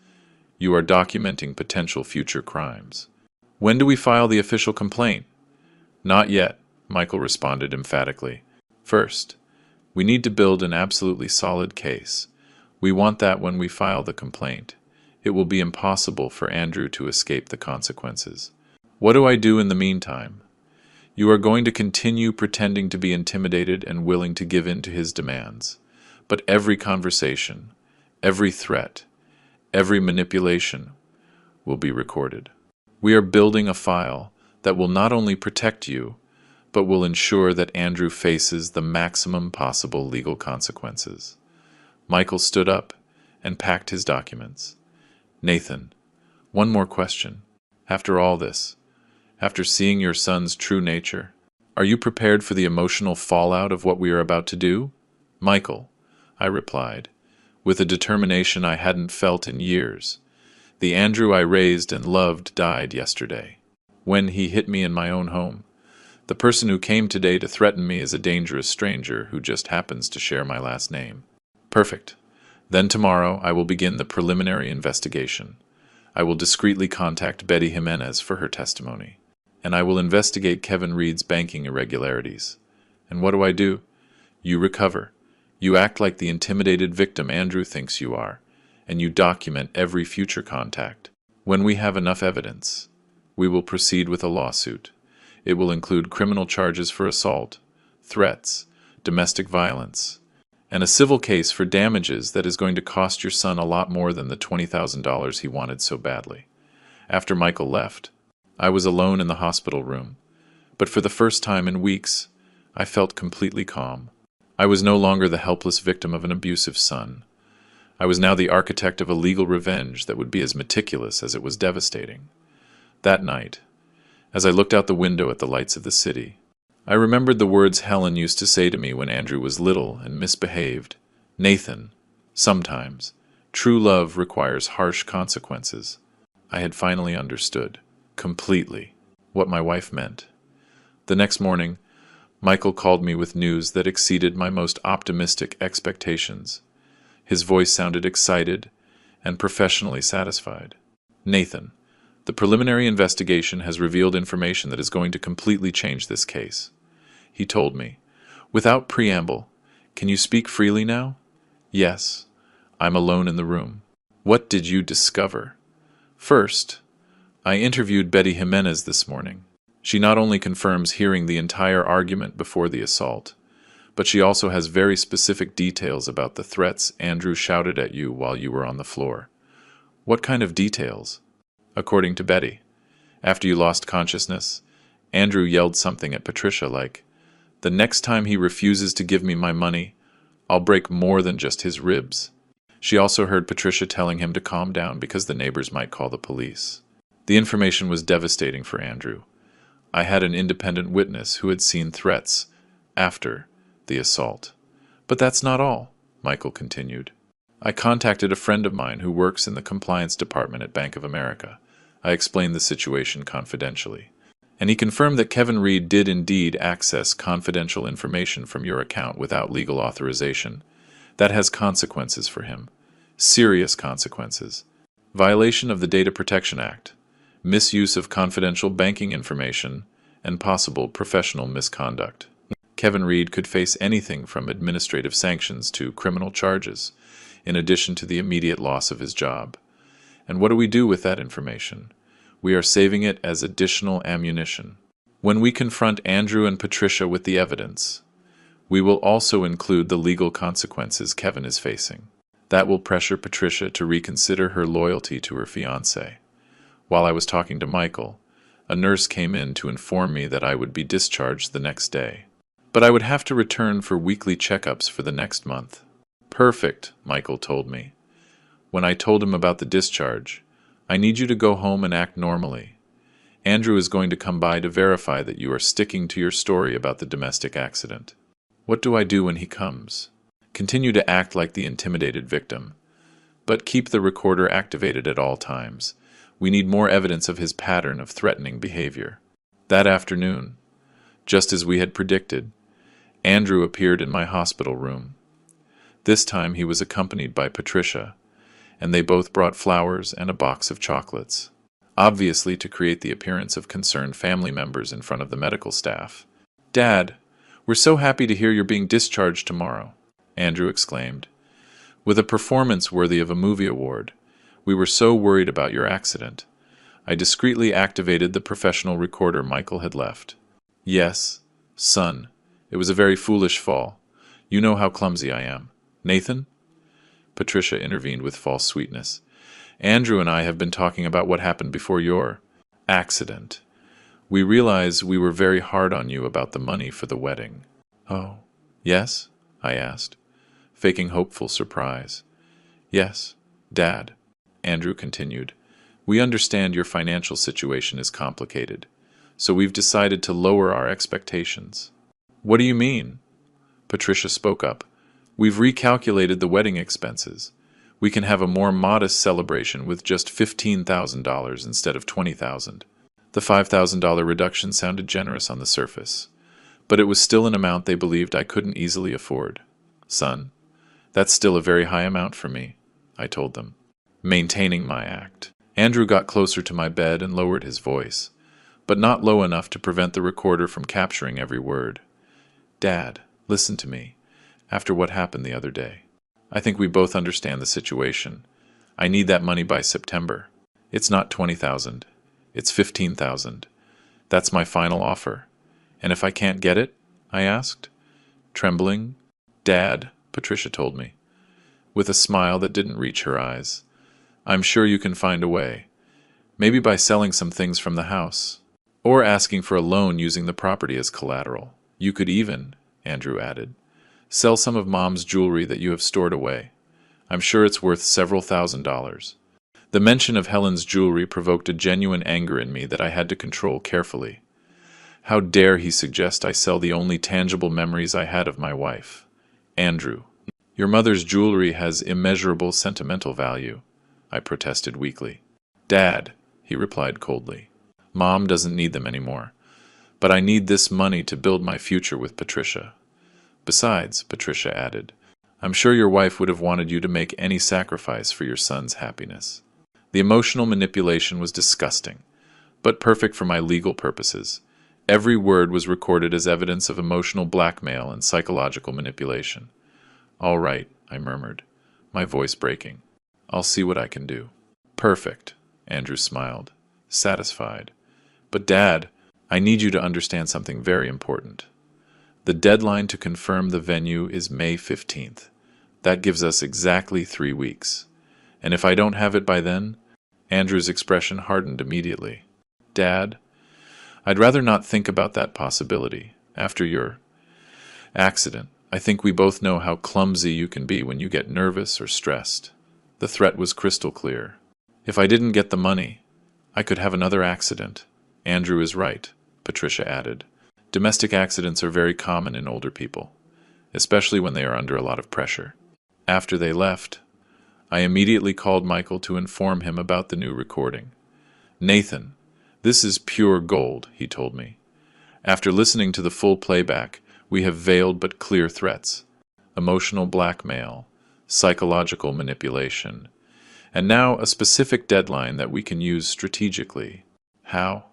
You are documenting potential future crimes. When do we file the official complaint? Not yet, Michael responded emphatically. First, we need to build an absolutely solid case. We want that when we file the complaint. It will be impossible for Andrew to escape the consequences. What do I do in the meantime? You are going to continue pretending to be intimidated and willing to give in to his demands. But every conversation, every threat, every manipulation will be recorded. We are building a file that will not only protect you, but will ensure that Andrew faces the maximum possible legal consequences. Michael stood up and packed his documents. Nathan, one more question. After all this, after seeing your son's true nature, are you prepared for the emotional fallout of what we are about to do? Michael, I replied, with a determination I hadn't felt in years. The Andrew I raised and loved died yesterday, when he hit me in my own home. The person who came today to threaten me is a dangerous stranger who just happens to share my last name. Perfect. Then tomorrow I will begin the preliminary investigation. I will discreetly contact Betty Jimenez for her testimony, and I will investigate Kevin Reed's banking irregularities. And what do? You recover. You act like the intimidated victim Andrew thinks you are, and you document every future contact. When we have enough evidence, we will proceed with a lawsuit. It will include criminal charges for assault, threats, domestic violence, and a civil case for damages that is going to cost your son a lot more than the $20,000 he wanted so badly. After Michael left, I was alone in the hospital room, but for the first time in weeks, I felt completely calm. I was no longer the helpless victim of an abusive son. I was now the architect of a legal revenge that would be as meticulous as it was devastating. That night, as I looked out the window at the lights of the city, I remembered the words Helen used to say to me when Andrew was little and misbehaved. Nathan, sometimes, true love requires harsh consequences. I had finally understood, completely, what my wife meant. The next morning, Michael called me with news that exceeded my most optimistic expectations. His voice sounded excited and professionally satisfied. Nathan, the preliminary investigation has revealed information that is going to completely change this case. he told me. Without preamble, can you speak freely now? Yes. I'm alone in the room. What did you discover? First, I interviewed Betty Jimenez this morning. She not only confirms hearing the entire argument before the assault, but she also has very specific details about the threats Andrew shouted at you while you were on the floor. What kind of details? According to Betty, after you lost consciousness, Andrew yelled something at Patricia like, "The next time he refuses to give me my money, I'll break more than just his ribs." She also heard Patricia telling him to calm down because the neighbors might call the police. The information was devastating for Andrew. I had an independent witness who had seen threats after the assault. But that's not all, Michael continued. I contacted a friend of mine who works in the compliance department at Bank of America. I explained the situation confidentially. And he confirmed that Kevin Reed did indeed access confidential information from your account without legal authorization. That has consequences for him. Serious consequences. Violation of the Data Protection Act, misuse of confidential banking information, and possible professional misconduct. Kevin Reed could face anything from administrative sanctions to criminal charges, in addition to the immediate loss of his job. And what do we do with that information? We are saving it as additional ammunition. When we confront Andrew and Patricia with the evidence, we will also include the legal consequences Kevin is facing. That will pressure Patricia to reconsider her loyalty to her fiancé. While I was talking to Michael, a nurse came in to inform me that I would be discharged the next day. But I would have to return for weekly checkups for the next month. Perfect, Michael told me. When I told him about the discharge, I need you to go home and act normally. Andrew is going to come by to verify that you are sticking to your story about the domestic accident. What do I do when he comes? Continue to act like the intimidated victim, but keep the recorder activated at all times. We need more evidence of his pattern of threatening behavior. That afternoon, just as we had predicted, Andrew appeared in my hospital room. This time he was accompanied by Patricia, and they both brought flowers and a box of chocolates, obviously to create the appearance of concerned family members in front of the medical staff. "Dad, we're so happy to hear you're being discharged tomorrow," Andrew exclaimed. "With a performance worthy of a movie award. We were so worried about your accident." I discreetly activated the professional recorder Michael had left. "Yes, son, it was a very foolish fall. You know how clumsy I am. Nathan?" Patricia intervened with false sweetness. "Andrew and I have been talking about what happened before your accident. We realize we were very hard on you about the money for the wedding." "Oh, yes?" I asked, faking hopeful surprise. "Yes, Dad," Andrew continued. "We understand your financial situation is complicated, so we've decided to lower our expectations." "What do you mean?" Patricia spoke up. "We've recalculated the wedding expenses. We can have a more modest celebration with just $15,000 instead of $20,000. The $5,000 reduction sounded generous on the surface, but it was still an amount they believed I couldn't easily afford. "Son, that's still a very high amount for me," I told them, maintaining my act. Andrew got closer to my bed and lowered his voice, but not low enough to prevent the recorder from capturing every word. "Dad, listen to me. After what happened the other day, I think we both understand the situation. I need that money by September. It's not $20,000. It's $15,000. That's my final offer. And if I can't get it?" I asked, trembling. "Dad," Patricia told me, with a smile that didn't reach her eyes, "I'm sure you can find a way. Maybe by selling some things from the house, or asking for a loan using the property as collateral. You could even," Andrew added, "sell some of Mom's jewelry that you have stored away. I'm sure it's worth several $1,000s. The mention of Helen's jewelry provoked a genuine anger in me that I had to control carefully. How dare he suggest I sell the only tangible memories I had of my wife? "Andrew, your mother's jewelry has immeasurable sentimental value," I protested weakly. "Dad," he replied coldly, "Mom doesn't need them anymore. But I need this money to build my future with Patricia. Besides," Patricia added, "I'm sure your wife would have wanted you to make any sacrifice for your son's happiness." The emotional manipulation was disgusting, but perfect for my legal purposes. Every word was recorded as evidence of emotional blackmail and psychological manipulation. "All right," I murmured, my voice breaking. "I'll see what I can do." "Perfect," Andrew smiled, satisfied. "But Dad, I need you to understand something very important. The deadline to confirm the venue is May 15th. That gives us exactly 3 weeks. And if I don't have it by then..." Andrew's expression hardened immediately. "Dad, I'd rather not think about that possibility. After your accident, I think we both know how clumsy you can be when you get nervous or stressed." The threat was crystal clear. "If I didn't get the money, I could have another accident." "Andrew is right," Patricia added. "Domestic accidents are very common in older people, especially when they are under a lot of pressure." After they left, I immediately called Michael to inform him about the new recording. "Nathan, this is pure gold," he told me. "After listening to the full playback, we have veiled but clear threats, emotional blackmail, psychological manipulation, and now a specific deadline that we can use strategically." "How?"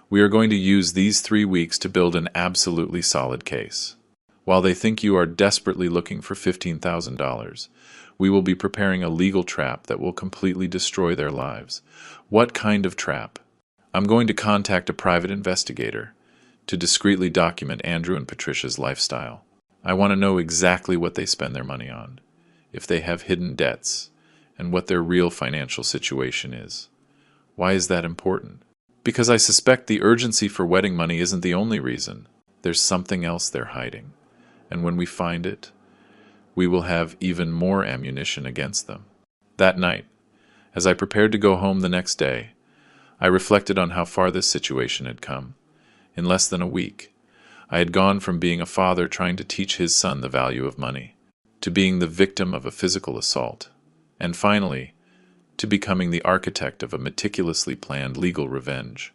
"We are going to use these 3 weeks to build an absolutely solid case. While they think you are desperately looking for $15,000, we will be preparing a legal trap that will completely destroy their lives." "What kind of trap?" "I'm going to contact a private investigator to discreetly document Andrew and Patricia's lifestyle. I want to know exactly what they spend their money on, if they have hidden debts, and what their real financial situation is." "Why is that important?" "Because I suspect the urgency for wedding money isn't the only reason. There's something else they're hiding, and when we find it, we will have even more ammunition against them." That night, as I prepared to go home the next day, I reflected on how far this situation had come. In less than a week, I had gone from being a father trying to teach his son the value of money, to being the victim of a physical assault, and finally, to becoming the architect of a meticulously planned legal revenge.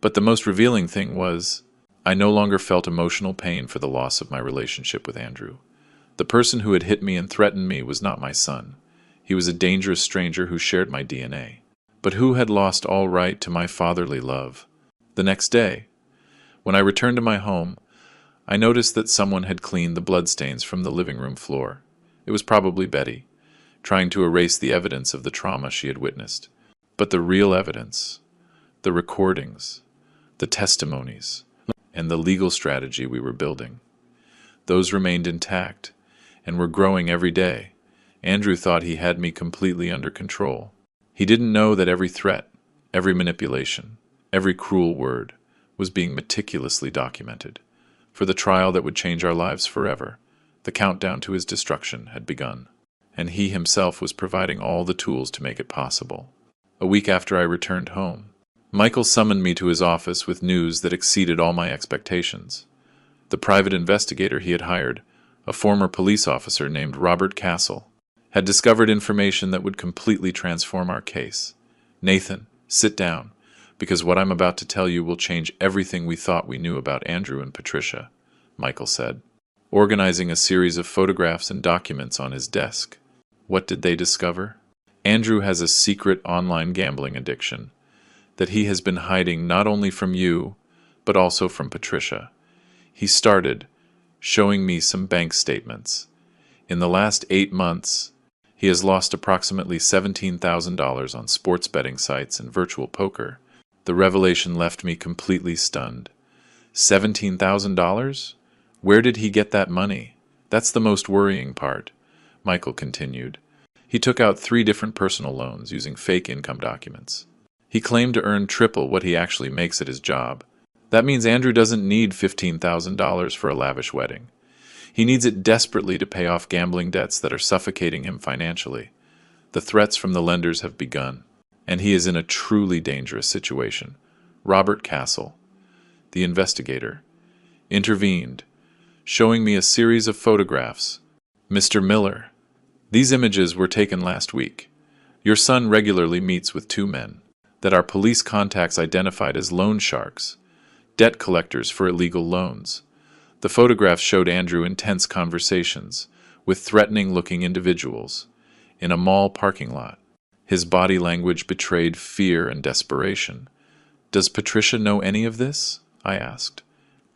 But the most revealing thing was, I no longer felt emotional pain for the loss of my relationship with Andrew. The person who had hit me and threatened me was not my son. He was a dangerous stranger who shared my DNA, but who had lost all right to my fatherly love. The next day, when I returned to my home, I noticed that someone had cleaned the bloodstains from the living room floor. It was probably Betty, trying to erase the evidence of the trauma she had witnessed. But the real evidence, the recordings, the testimonies, and the legal strategy we were building, those remained intact and were growing every day. Andrew thought he had me completely under control. He didn't know that every threat, every manipulation, every cruel word was being meticulously documented. For the trial that would change our lives forever, the countdown to his destruction had begun, and he himself was providing all the tools to make it possible. A week after I returned home, Michael summoned me to his office with news that exceeded all my expectations. The private investigator he had hired, a former police officer named Robert Castle, had discovered information that would completely transform our case. "Nathan, sit down, because what I'm about to tell you will change everything we thought we knew about Andrew and Patricia," Michael said, organizing a series of photographs and documents on his desk. What did they discover? Andrew has a secret online gambling addiction that he has been hiding not only from you, but also from Patricia. He started showing me some bank statements. In the last 8 months, he has lost approximately $17,000 on sports betting sites and virtual poker. The revelation left me completely stunned. $17,000? Where did he get that money? That's the most worrying part, Michael continued. He took out 3 different personal loans using fake income documents. He claimed to earn triple what he actually makes at his job. That means Andrew doesn't need $15,000 for a lavish wedding. He needs it desperately to pay off gambling debts that are suffocating him financially. The threats from the lenders have begun, and he is in a truly dangerous situation. Robert Castle, the investigator, intervened, showing me a series of photographs. "Mr. Miller, these images were taken last week. Your son regularly meets with 2 men that our police contacts identified as loan sharks, debt collectors for illegal loans. The photographs showed Andrew intense conversations with threatening-looking individuals in a mall parking lot. His body language betrayed fear and desperation. Does Patricia know any of this?" I asked.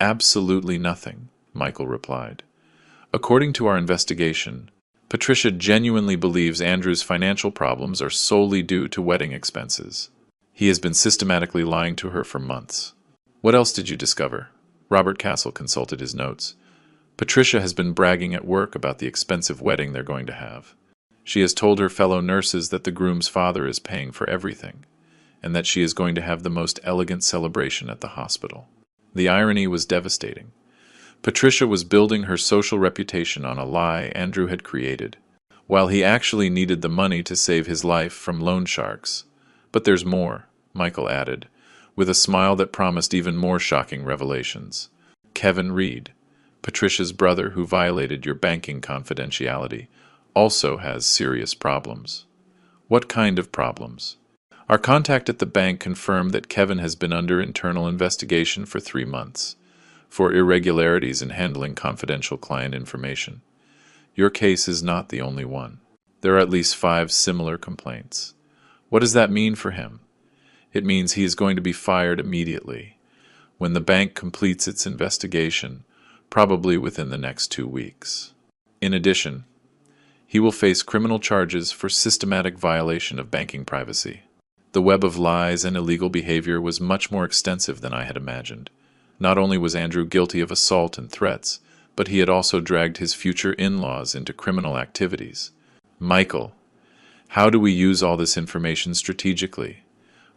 Absolutely nothing, Michael replied. According to our investigation, Patricia genuinely believes Andrew's financial problems are solely due to wedding expenses. He has been systematically lying to her for months. What else did you discover? Robert Castle consulted his notes. Patricia has been bragging at work about the expensive wedding they're going to have. She has told her fellow nurses that the groom's father is paying for everything, and that she is going to have the most elegant celebration at the hospital. The irony was devastating. Patricia was building her social reputation on a lie Andrew had created, while he actually needed the money to save his life from loan sharks. But there's more, Michael added, with a smile that promised even more shocking revelations. Kevin Reed, Patricia's brother who violated your banking confidentiality, also has serious problems. What kind of problems? Our contact at the bank confirmed that Kevin has been under internal investigation for 3 months for irregularities in handling confidential client information. Your case is not the only one. There are at least 5 similar complaints. What does that mean for him? It means he is going to be fired immediately, when the bank completes its investigation, probably within the next 2 weeks. In addition, he will face criminal charges for systematic violation of banking privacy. The web of lies and illegal behavior was much more extensive than I had imagined. Not only was Andrew guilty of assault and threats, but he had also dragged his future in-laws into criminal activities. Michael, how do we use all this information strategically?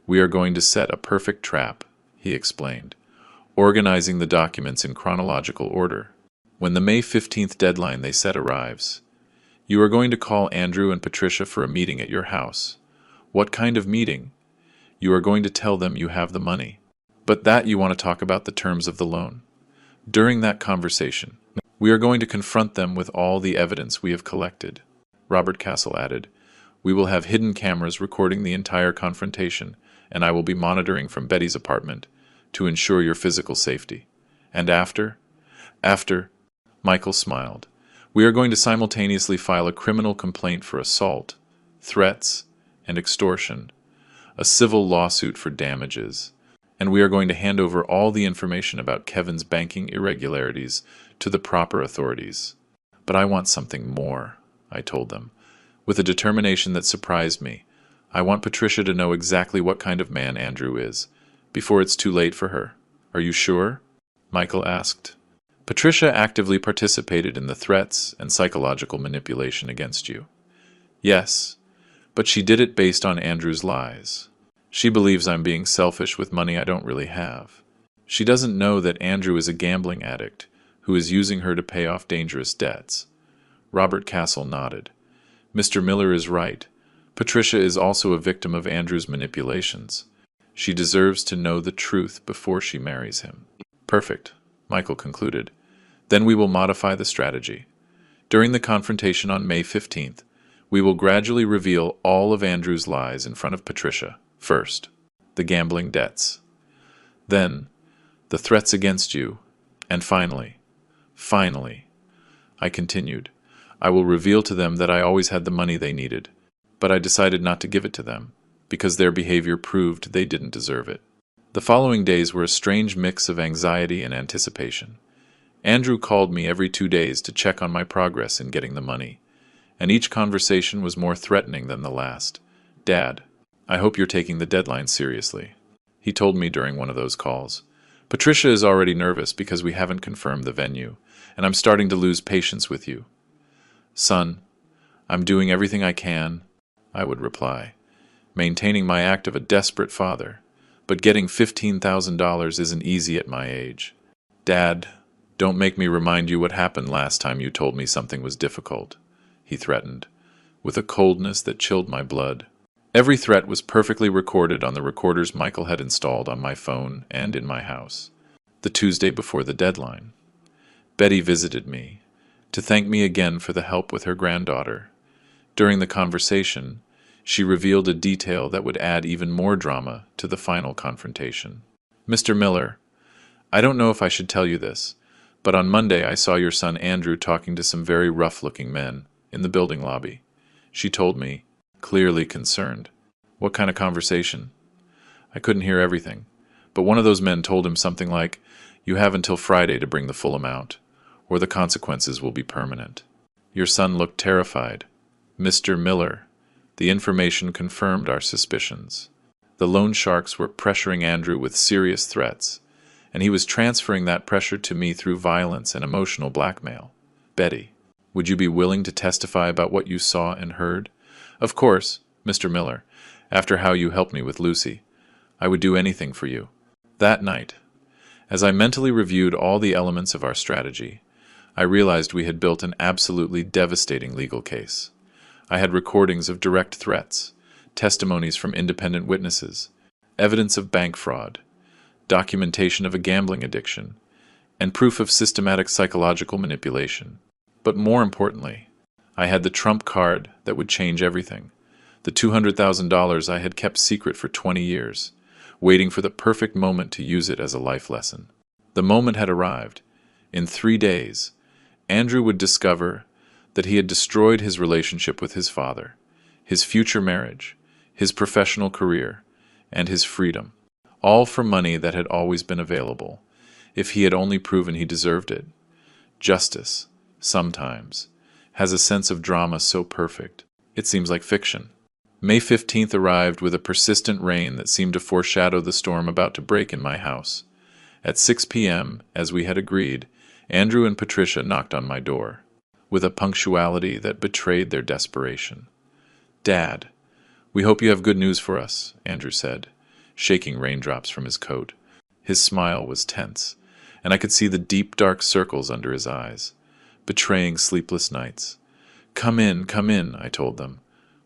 We are going to set a perfect trap, he explained, organizing the documents in chronological order. When the May 15th deadline they set arrives, you are going to call Andrew and Patricia for a meeting at your house. What kind of meeting? You are going to tell them you have the money, but that you want to talk about the terms of the loan. During that conversation, we are going to confront them with all the evidence we have collected. Robert Castle added, we will have hidden cameras recording the entire confrontation, and I will be monitoring from Betty's apartment to ensure your physical safety. And after, Michael smiled, we are going to simultaneously file a criminal complaint for assault, threats, and extortion, a civil lawsuit for damages, and we are going to hand over all the information about Kevin's banking irregularities to the proper authorities. But I want something more, I told them, with a determination that surprised me. I want Patricia to know exactly what kind of man Andrew is, before it's too late for her. Are you sure? Michael asked. Patricia actively participated in the threats and psychological manipulation against you. Yes, but she did it based on Andrew's lies. She believes I'm being selfish with money I don't really have. She doesn't know that Andrew is a gambling addict who is using her to pay off dangerous debts. Robert Castle nodded. Mr. Miller is right. Patricia is also a victim of Andrew's manipulations. She deserves to know the truth before she marries him. Perfect, Michael concluded. Then we will modify the strategy. During the confrontation on May 15th, we will gradually reveal all of Andrew's lies in front of Patricia. First, the gambling debts. Then, the threats against you. And finally, I continued, I will reveal to them that I always had the money they needed, but I decided not to give it to them, because their behavior proved they didn't deserve it. The following days were a strange mix of anxiety and anticipation. Andrew called me every 2 days to check on my progress in getting the money, and each conversation was more threatening than the last. Dad, I hope you're taking the deadline seriously, he told me during one of those calls. Patricia is already nervous because we haven't confirmed the venue, and I'm starting to lose patience with you. Son, I'm doing everything I can, I would reply, maintaining my act of a desperate father, but getting $15,000 isn't easy at my age. Dad, don't make me remind you what happened last time you told me something was difficult, he threatened, with a coldness that chilled my blood. Every threat was perfectly recorded on the recorders Michael had installed on my phone and in my house. The Tuesday before the deadline, Betty visited me to thank me again for the help with her granddaughter. During the conversation, she revealed a detail that would add even more drama to the final confrontation. Mr. Miller, I don't know if I should tell you this, but on Monday I saw your son Andrew talking to some very rough-looking men in the building lobby. She told me, clearly concerned. What kind of conversation? I couldn't hear everything, but one of those men told him something like, You have until Friday to bring the full amount, or the consequences will be permanent. Your son looked terrified. Mr. Miller, the information confirmed our suspicions. The loan sharks were pressuring Andrew with serious threats, and he was transferring that pressure to me through violence and emotional blackmail. Betty, would you be willing to testify about what you saw and heard? Of course, Mr. Miller, after how you helped me with Lucy. I would do anything for you. That night, as I mentally reviewed all the elements of our strategy, I realized we had built an absolutely devastating legal case. I had recordings of direct threats, testimonies from independent witnesses, evidence of bank fraud, documentation of a gambling addiction, and proof of systematic psychological manipulation. But more importantly, I had the trump card that would change everything. The $200,000 I had kept secret for 20 years, waiting for the perfect moment to use it as a life lesson. The moment had arrived. In 3 days, Andrew would discover that he had destroyed his relationship with his father, his future marriage, his professional career, and his freedom, all for money that had always been available, if he had only proven he deserved it. Justice, sometimes, has a sense of drama so perfect, it seems like fiction. May 15th arrived with a persistent rain that seemed to foreshadow the storm about to break in my house. At 6 p.m., as we had agreed, Andrew and Patricia knocked on my door, with a punctuality that betrayed their desperation. "Dad, we hope you have good news for us," Andrew said, shaking raindrops from his coat. His smile was tense, and I could see the deep dark circles under his eyes, betraying sleepless nights. Come in," I told them,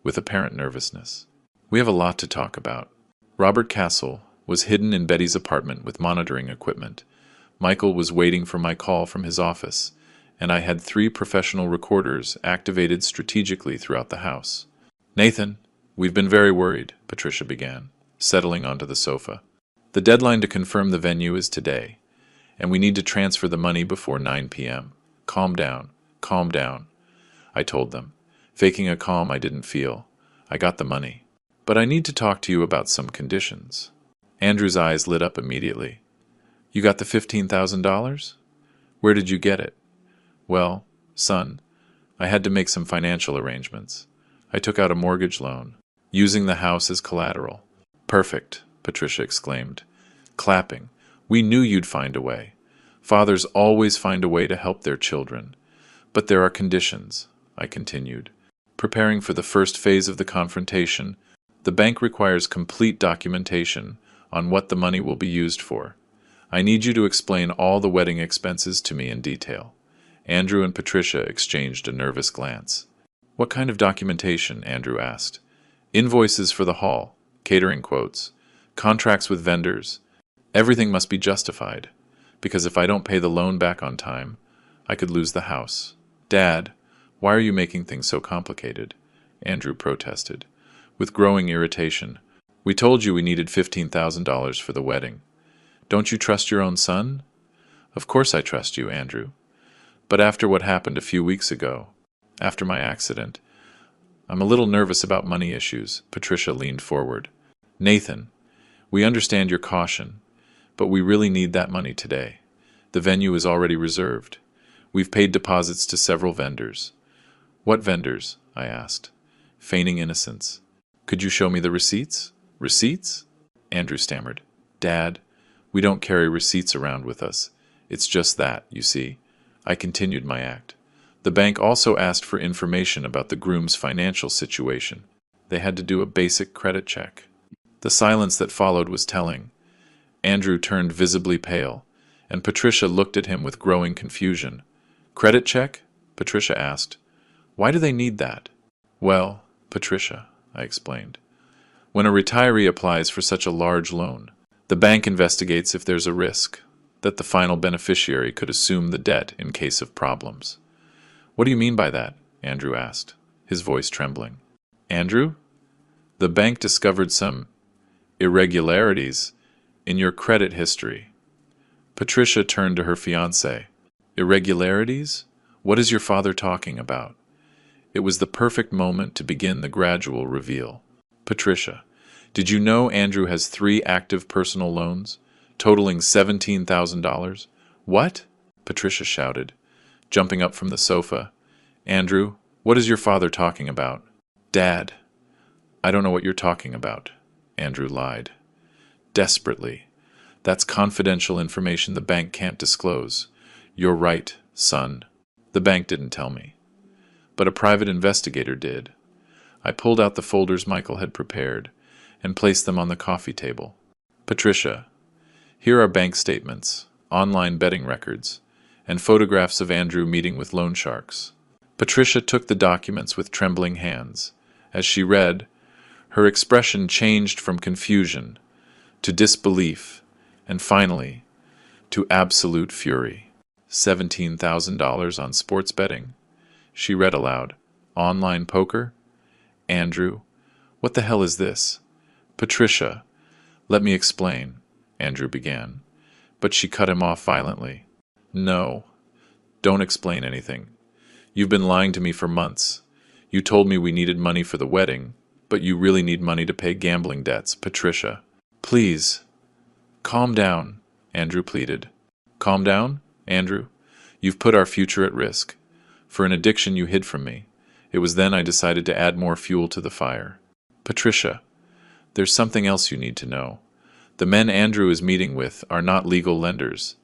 with apparent nervousness. "We have a lot to talk about." Robert Castle was hidden in Betty's apartment with monitoring equipment. Michael was waiting for my call from his office, and I had 3 professional recorders activated strategically throughout the house. "Nathan, we've been very worried," Patricia began, settling onto the sofa. "The deadline to confirm the venue is today, and we need to transfer the money before 9 p.m. Calm down, I told them, faking a calm I didn't feel. "I got the money. But I need to talk to you about some conditions." Andrew's eyes lit up immediately. "You got the $15,000? Where did you get it?" "Well, son, I had to make some financial arrangements. I took out a mortgage loan, using the house as collateral." "Perfect," Patricia exclaimed, clapping. "We knew you'd find a way. Fathers always find a way to help their children. But there are conditions," I continued. "Preparing for the first phase of the confrontation, the bank requires complete documentation on what the money will be used for. I need you to explain all the wedding expenses to me in detail." Andrew and Patricia exchanged a nervous glance. "What kind of documentation?" Andrew asked. "Invoices for the hall, catering quotes, contracts with vendors. Everything must be justified, because if I don't pay the loan back on time, I could lose the house." "Dad, why are you making things so complicated?" Andrew protested, with growing irritation. "We told you we needed $15,000 for the wedding. Don't you trust your own son?" "Of course I trust you, Andrew. But after what happened a few weeks ago, after my accident, I'm a little nervous about money issues." Patricia leaned forward. "Nathan, we understand your caution, but we really need that money today. The venue is already reserved. We've paid deposits to several vendors." "What vendors?" I asked, feigning innocence. "Could you show me the receipts?" "Receipts?" Andrew stammered. "Dad, we don't carry receipts around with us. It's just that, you see." I continued my act. The bank also asked for information about the groom's financial situation. They had to do a basic credit check. The silence that followed was telling. Andrew turned visibly pale, and Patricia looked at him with growing confusion. "Credit check?" Patricia asked. "Why do they need that?" "Well, Patricia," I explained, "when a retiree applies for such a large loan, the bank investigates if there's a risk that the final beneficiary could assume the debt in case of problems." "What do you mean by that?" Andrew asked, his voice trembling. "Andrew, the bank discovered some irregularities in your credit history." Patricia turned to her fiancé. "Irregularities? What is your father talking about?" It was the perfect moment to begin the gradual reveal. "Patricia, did you know Andrew has 3 active personal loans? totaling $17,000. What? Patricia shouted, jumping up from the sofa. Andrew, what is your father talking about? Dad, I don't know what you're talking about, Andrew lied. Desperately. That's confidential information the bank can't disclose. You're right, son. The bank didn't tell me. But a private investigator did. I pulled out the folders Michael had prepared and placed them on the coffee table. Patricia, here are bank statements, online betting records, and photographs of Andrew meeting with loan sharks. Patricia took the documents with trembling hands. As she read, her expression changed from confusion to disbelief and finally to absolute fury. $17,000 on sports betting. She read aloud, online poker? Andrew, what the hell is this? Patricia, let me explain, Andrew began, but she cut him off violently. No, don't explain anything. You've been lying to me for months. You told me we needed money for the wedding, but you really need money to pay gambling debts, Patricia. Please, calm down, Andrew pleaded. Calm down, Andrew? You've put our future at risk. For an addiction you hid from me. It was then I decided to add more fuel to the fire. Patricia, there's something else you need to know. The men Andrew is meeting with are not legal lenders.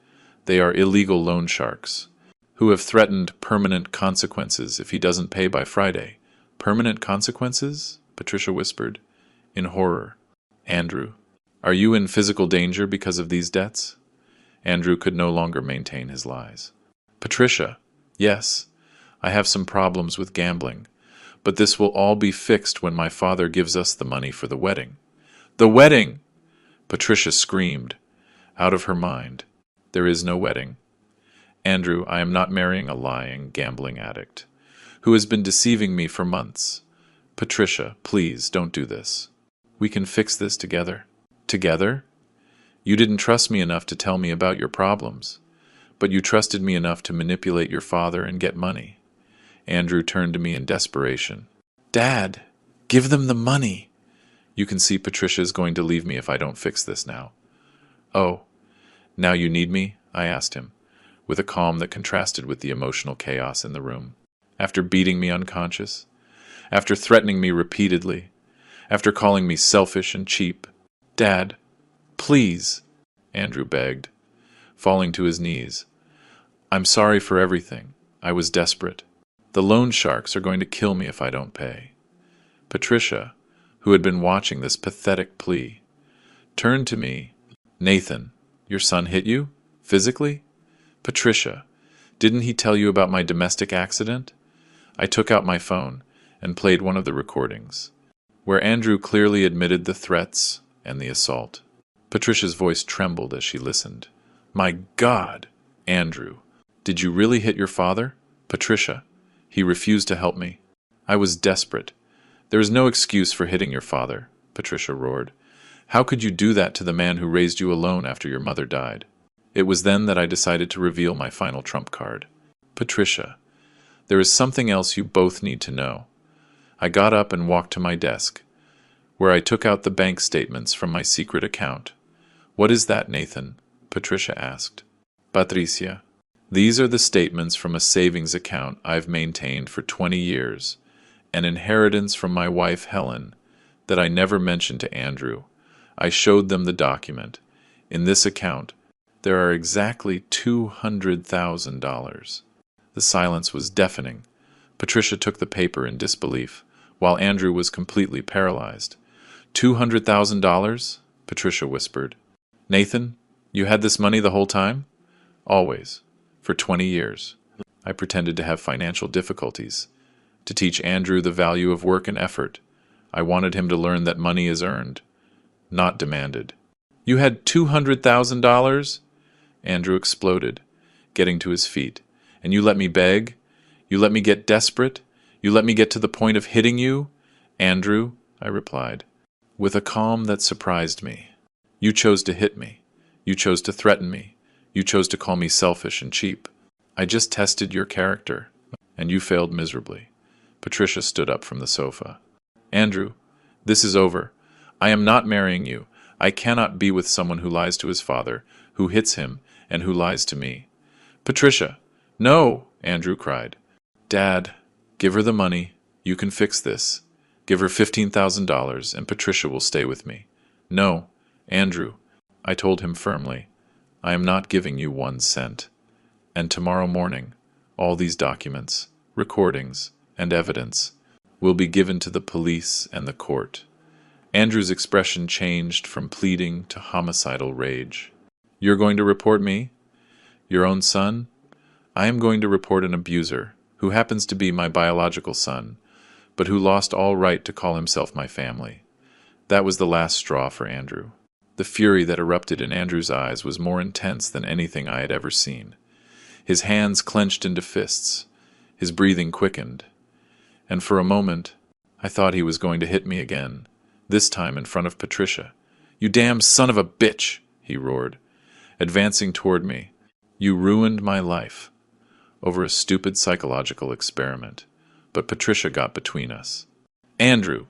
They are illegal loan sharks, who have threatened permanent consequences if he doesn't pay by Friday. Permanent consequences? Patricia whispered, in horror. Andrew, are you in physical danger because of these debts? Andrew could no longer maintain his lies. Patricia, yes, I have some problems with gambling, but this will all be fixed when my father gives us the money for the wedding. The wedding! Patricia screamed, out of her mind. There is no wedding. Andrew, I am not marrying a lying, gambling addict, who has been deceiving me for months. Patricia, please, don't do this. We can fix this together. Together? You didn't trust me enough to tell me about your problems, but you trusted me enough to manipulate your father and get money. Andrew turned to me in desperation. Dad, give them the money. You can see Patricia is going to leave me if I don't fix this now. Oh, now you need me? I asked him, with a calm that contrasted with the emotional chaos in the room. After beating me unconscious, after threatening me repeatedly, after calling me selfish and cheap. Dad, please, Andrew begged, falling to his knees. I'm sorry for everything. I was desperate. The loan sharks are going to kill me if I don't pay. Patricia, who had been watching this pathetic plea, turned to me. Nathan, your son hit you? Physically? Patricia, didn't he tell you about my domestic accident? I took out my phone and played one of the recordings, where Andrew clearly admitted the threats and the assault. Patricia's voice trembled as she listened. My God, Andrew, did you really hit your father? Patricia, he refused to help me. I was desperate. There is no excuse for hitting your father, Patricia roared. How could you do that to the man who raised you alone after your mother died? It was then that I decided to reveal my final trump card. Patricia, there is something else you both need to know. I got up and walked to my desk, where I took out the bank statements from my secret account. What is that, Nathan? Patricia asked. Patricia, these are the statements from a savings account I've maintained for 20 years, an inheritance from my wife Helen that I never mentioned to Andrew. I showed them the document. In this account, there are exactly $200,000. The silence was deafening. Patricia took the paper in disbelief, while Andrew was completely paralyzed. $200,000? Patricia whispered. Nathan, you had this money the whole time? Always. For 20 years. I pretended to have financial difficulties, to teach Andrew the value of work and effort. I wanted him to learn that money is earned, not demanded. You had $200,000? Andrew exploded, getting to his feet. And you let me beg? You let me get desperate? You let me get to the point of hitting you? Andrew, I replied, with a calm that surprised me. You chose to hit me. You chose to threaten me. You chose to call me selfish and cheap. I just tested your character, and you failed miserably. Patricia stood up from the sofa. Andrew, this is over. I am not marrying you. I cannot be with someone who lies to his father, who hits him, and who lies to me. Patricia! No! Andrew cried. Dad, give her the money. You can fix this. Give her $15,000 and Patricia will stay with me. No, Andrew, I told him firmly. I am not giving you 1 cent. And tomorrow morning, all these documents, recordings, and evidence will be given to the police and the court. Andrew's expression changed from pleading to homicidal rage. You're going to report me? Your own son? I am going to report an abuser, who happens to be my biological son, but who lost all right to call himself my family. That was the last straw for Andrew. The fury that erupted in Andrew's eyes was more intense than anything I had ever seen. His hands clenched into fists. His breathing quickened. And for a moment, I thought he was going to hit me again, this time in front of Patricia. You damn son of a bitch, he roared, advancing toward me. You ruined my life. Over a stupid psychological experiment. But Patricia got between us. Andrew,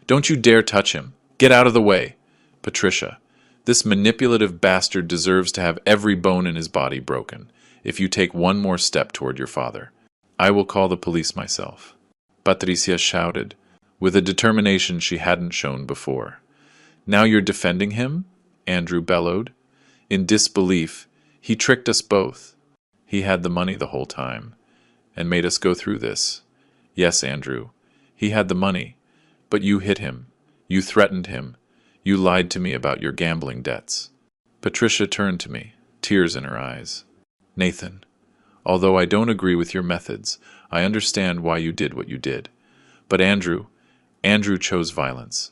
don't you dare touch him. Get out of the way. Patricia, this manipulative bastard deserves to have every bone in his body broken if you take one more step toward your father. I will call the police myself. Patricia shouted, with a determination she hadn't shown before. Now you're defending him? Andrew bellowed. In disbelief, he tricked us both. He had the money the whole time, and made us go through this. Yes, Andrew, he had the money, but you hit him. You threatened him. You lied to me about your gambling debts. Patricia turned to me, tears in her eyes. Nathan, although I don't agree with your methods, I understand why you did what you did. But Andrew chose violence.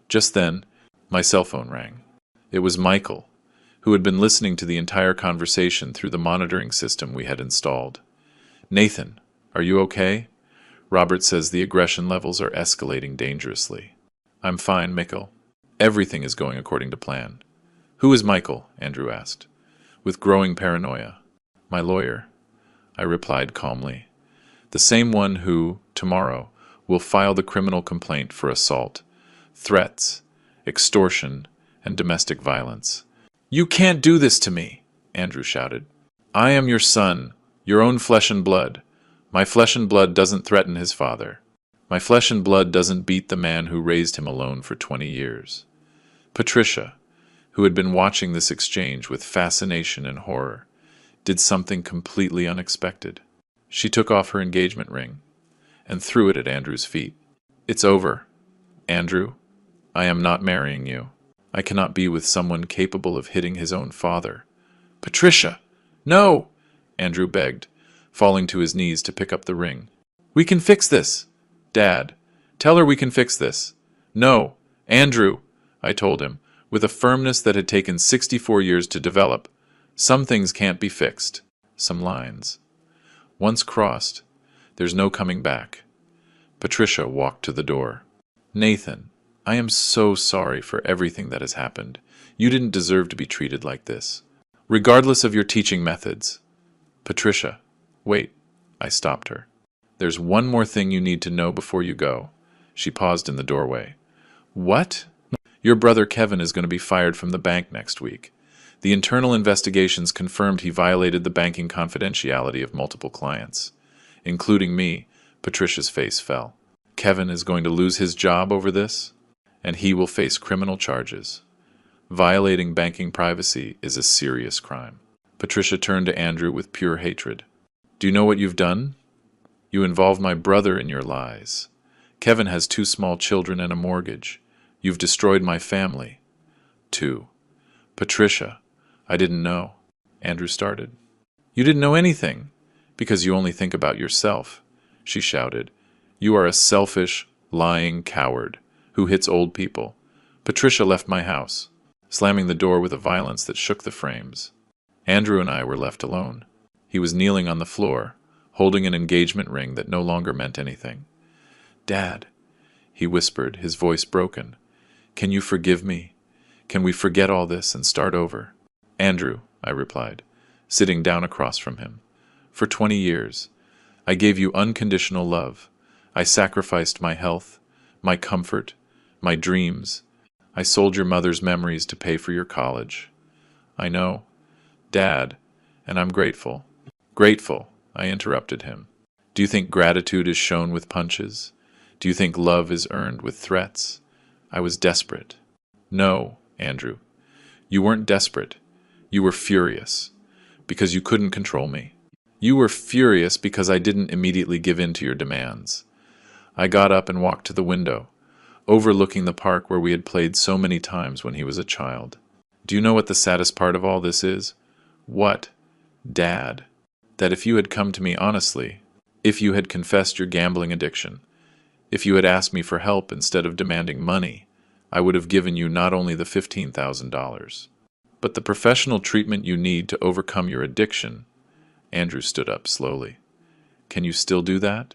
Just then, my cell phone rang. It was Michael, who had been listening to the entire conversation through the monitoring system we had installed. Nathan, are you okay? Robert says the aggression levels are escalating dangerously. I'm fine, Michael. Everything is going according to plan. Who is Michael? Andrew asked, with growing paranoia. My lawyer, I replied calmly. The same one who, tomorrow, will file the criminal complaint for assault, threats, extortion, and domestic violence. You can't do this to me, Andrew shouted. I am your son, your own flesh and blood. My flesh and blood doesn't threaten his father. My flesh and blood doesn't beat the man who raised him alone for 20 years. Patricia, who had been watching this exchange with fascination and horror, did something completely unexpected. She took off her engagement ring and threw it at Andrew's feet. It's over. Andrew, I am not marrying you. I cannot be with someone capable of hitting his own father. Patricia! No! Andrew begged, falling to his knees to pick up the ring. We can fix this! Dad, tell her we can fix this. No, Andrew, I told him, with a firmness that had taken 64 years to develop. Some things can't be fixed. Some lines. Once crossed, there's no coming back. Patricia walked to the door. Nathan, I am so sorry for everything that has happened. You didn't deserve to be treated like this. Regardless of your teaching methods. Patricia, wait. I stopped her. There's one more thing you need to know before you go. She paused in the doorway. What? Your brother Kevin is going to be fired from the bank next week. The internal investigations confirmed he violated the banking confidentiality of multiple clients, including me. Patricia's face fell. Kevin is going to lose his job over this, and he will face criminal charges. Violating banking privacy is a serious crime. Patricia turned to Andrew with pure hatred. Do you know what you've done? You involve my brother in your lies. Kevin has 2 small children and a mortgage. You've destroyed my family. 2. Patricia, I didn't know. Andrew started. You didn't know anything, because you only think about yourself, she shouted. You are a selfish, lying coward who hits old people. Patricia left my house, slamming the door with a violence that shook the frames. Andrew and I were left alone. He was kneeling on the floor, holding an engagement ring that no longer meant anything. Dad, he whispered, his voice broken. Can you forgive me? Can we forget all this and start over? Andrew, I replied, sitting down across from him. For 20 years, I gave you unconditional love. I sacrificed my health, my comfort, my dreams. I sold your mother's memories to pay for your college. I know, Dad, and I'm grateful. Grateful, I interrupted him. Do you think gratitude is shown with punches? Do you think love is earned with threats? I was desperate. No, Andrew, you weren't desperate. You were furious, because you couldn't control me. You were furious because I didn't immediately give in to your demands. I got up and walked to the window, overlooking the park where we had played so many times when he was a child. Do you know what the saddest part of all this is? What, Dad? That if you had come to me honestly, if you had confessed your gambling addiction, if you had asked me for help instead of demanding money, I would have given you not only the $15,000, but the professional treatment you need to overcome your addiction. Andrew stood up slowly. Can you still do that?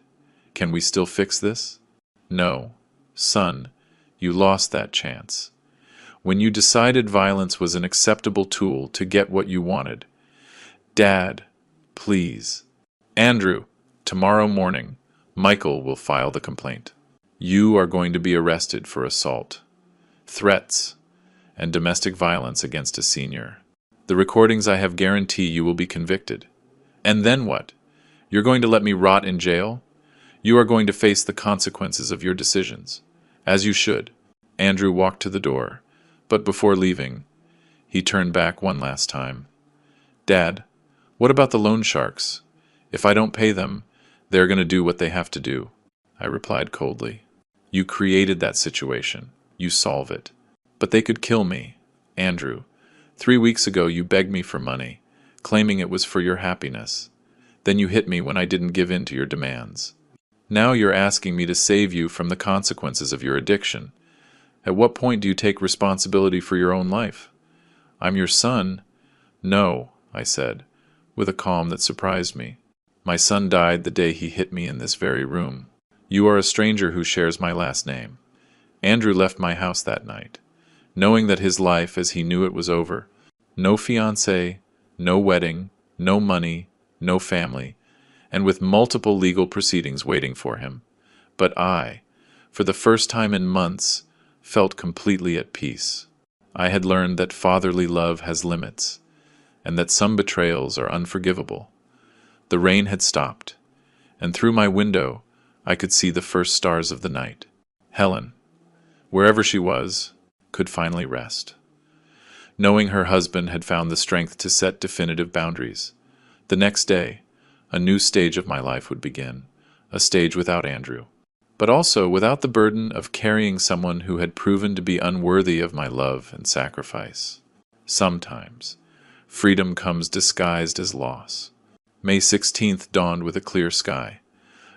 Can we still fix this? No. Son, you lost that chance. When you decided violence was an acceptable tool to get what you wanted. Dad, please. Andrew, tomorrow morning, Michael will file the complaint. You are going to be arrested for assault, threats, and domestic violence against a senior. The recordings I have guarantee you will be convicted. And then what? You're going to let me rot in jail? You are going to face the consequences of your decisions. As you should. Andrew walked to the door, but before leaving, he turned back one last time. Dad, what about the loan sharks? If I don't pay them, they're going to do what they have to do. I replied coldly. You created that situation. You solve it. But they could kill me. Andrew, 3 weeks ago you begged me for money, claiming it was for your happiness. Then you hit me when I didn't give in to your demands. Now you're asking me to save you from the consequences of your addiction. At what point do you take responsibility for your own life? I'm your son. No, I said, with a calm that surprised me. My son died the day he hit me in this very room. You are a stranger who shares my last name. Andrew left my house that night, knowing that his life as he knew it was over. No fiancé, no wedding, no money, no family, and with multiple legal proceedings waiting for him. But I, for the first time in months, felt completely at peace. I had learned that fatherly love has limits, and that some betrayals are unforgivable. The rain had stopped, and through my window I could see the first stars of the night. Helen, wherever she was, could finally rest. Knowing her husband had found the strength to set definitive boundaries. The next day, a new stage of my life would begin, a stage without Andrew, but also without the burden of carrying someone who had proven to be unworthy of my love and sacrifice. Sometimes, freedom comes disguised as loss. May 16th dawned with a clear sky,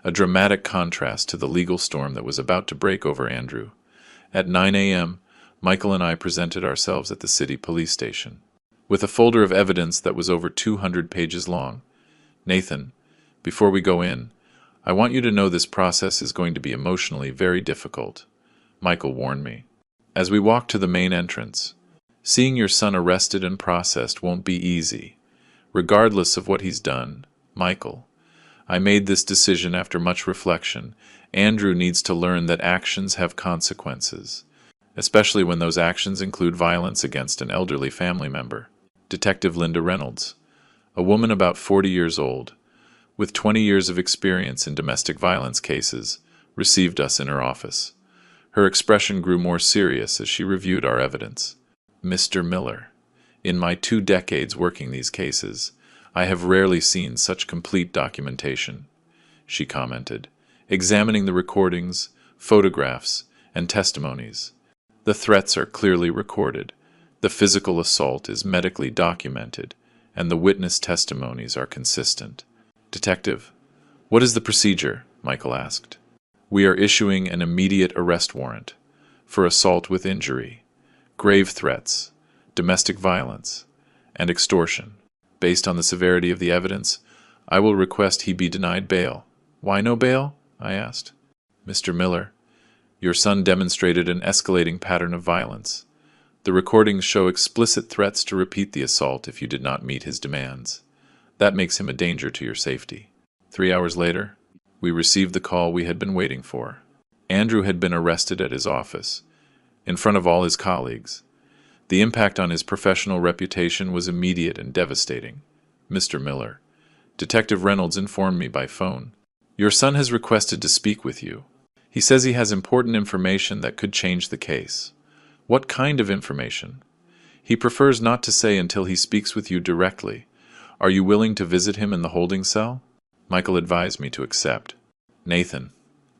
a dramatic contrast to the legal storm that was about to break over Andrew. At 9 a.m., Michael and I presented ourselves at the city police station, with a folder of evidence that was over 200 pages long. Nathan, before we go in, I want you to know this process is going to be emotionally very difficult, Michael warned me. As we walked to the main entrance, seeing your son arrested and processed won't be easy. Regardless of what he's done, Michael, I made this decision after much reflection. Andrew needs to learn that actions have consequences, especially when those actions include violence against an elderly family member. Detective Linda Reynolds, a woman about 40 years old, with 20 years of experience in domestic violence cases, received us in her office. Her expression grew more serious as she reviewed our evidence. Mr. Miller, in my 2 decades working these cases, I have rarely seen such complete documentation, she commented, examining the recordings, photographs, and testimonies. The threats are clearly recorded, the physical assault is medically documented, and the witness testimonies are consistent. Detective, what is the procedure? Michael asked. We are issuing an immediate arrest warrant for assault with injury, grave threats, domestic violence, and extortion. Based on the severity of the evidence, I will request he be denied bail. Why no bail? I asked. Mr. Miller, your son demonstrated an escalating pattern of violence. The recordings show explicit threats to repeat the assault if you did not meet his demands. That makes him a danger to your safety. 3 hours later, we received the call we had been waiting for. Andrew had been arrested at his office, in front of all his colleagues. The impact on his professional reputation was immediate and devastating. "Mr. Miller, Detective Reynolds informed me by phone. Your son has requested to speak with you. He says he has important information that could change the case." "What kind of information?" "He prefers not to say until he speaks with you directly. Are you willing to visit him in the holding cell?" Michael advised me to accept. "Nathan,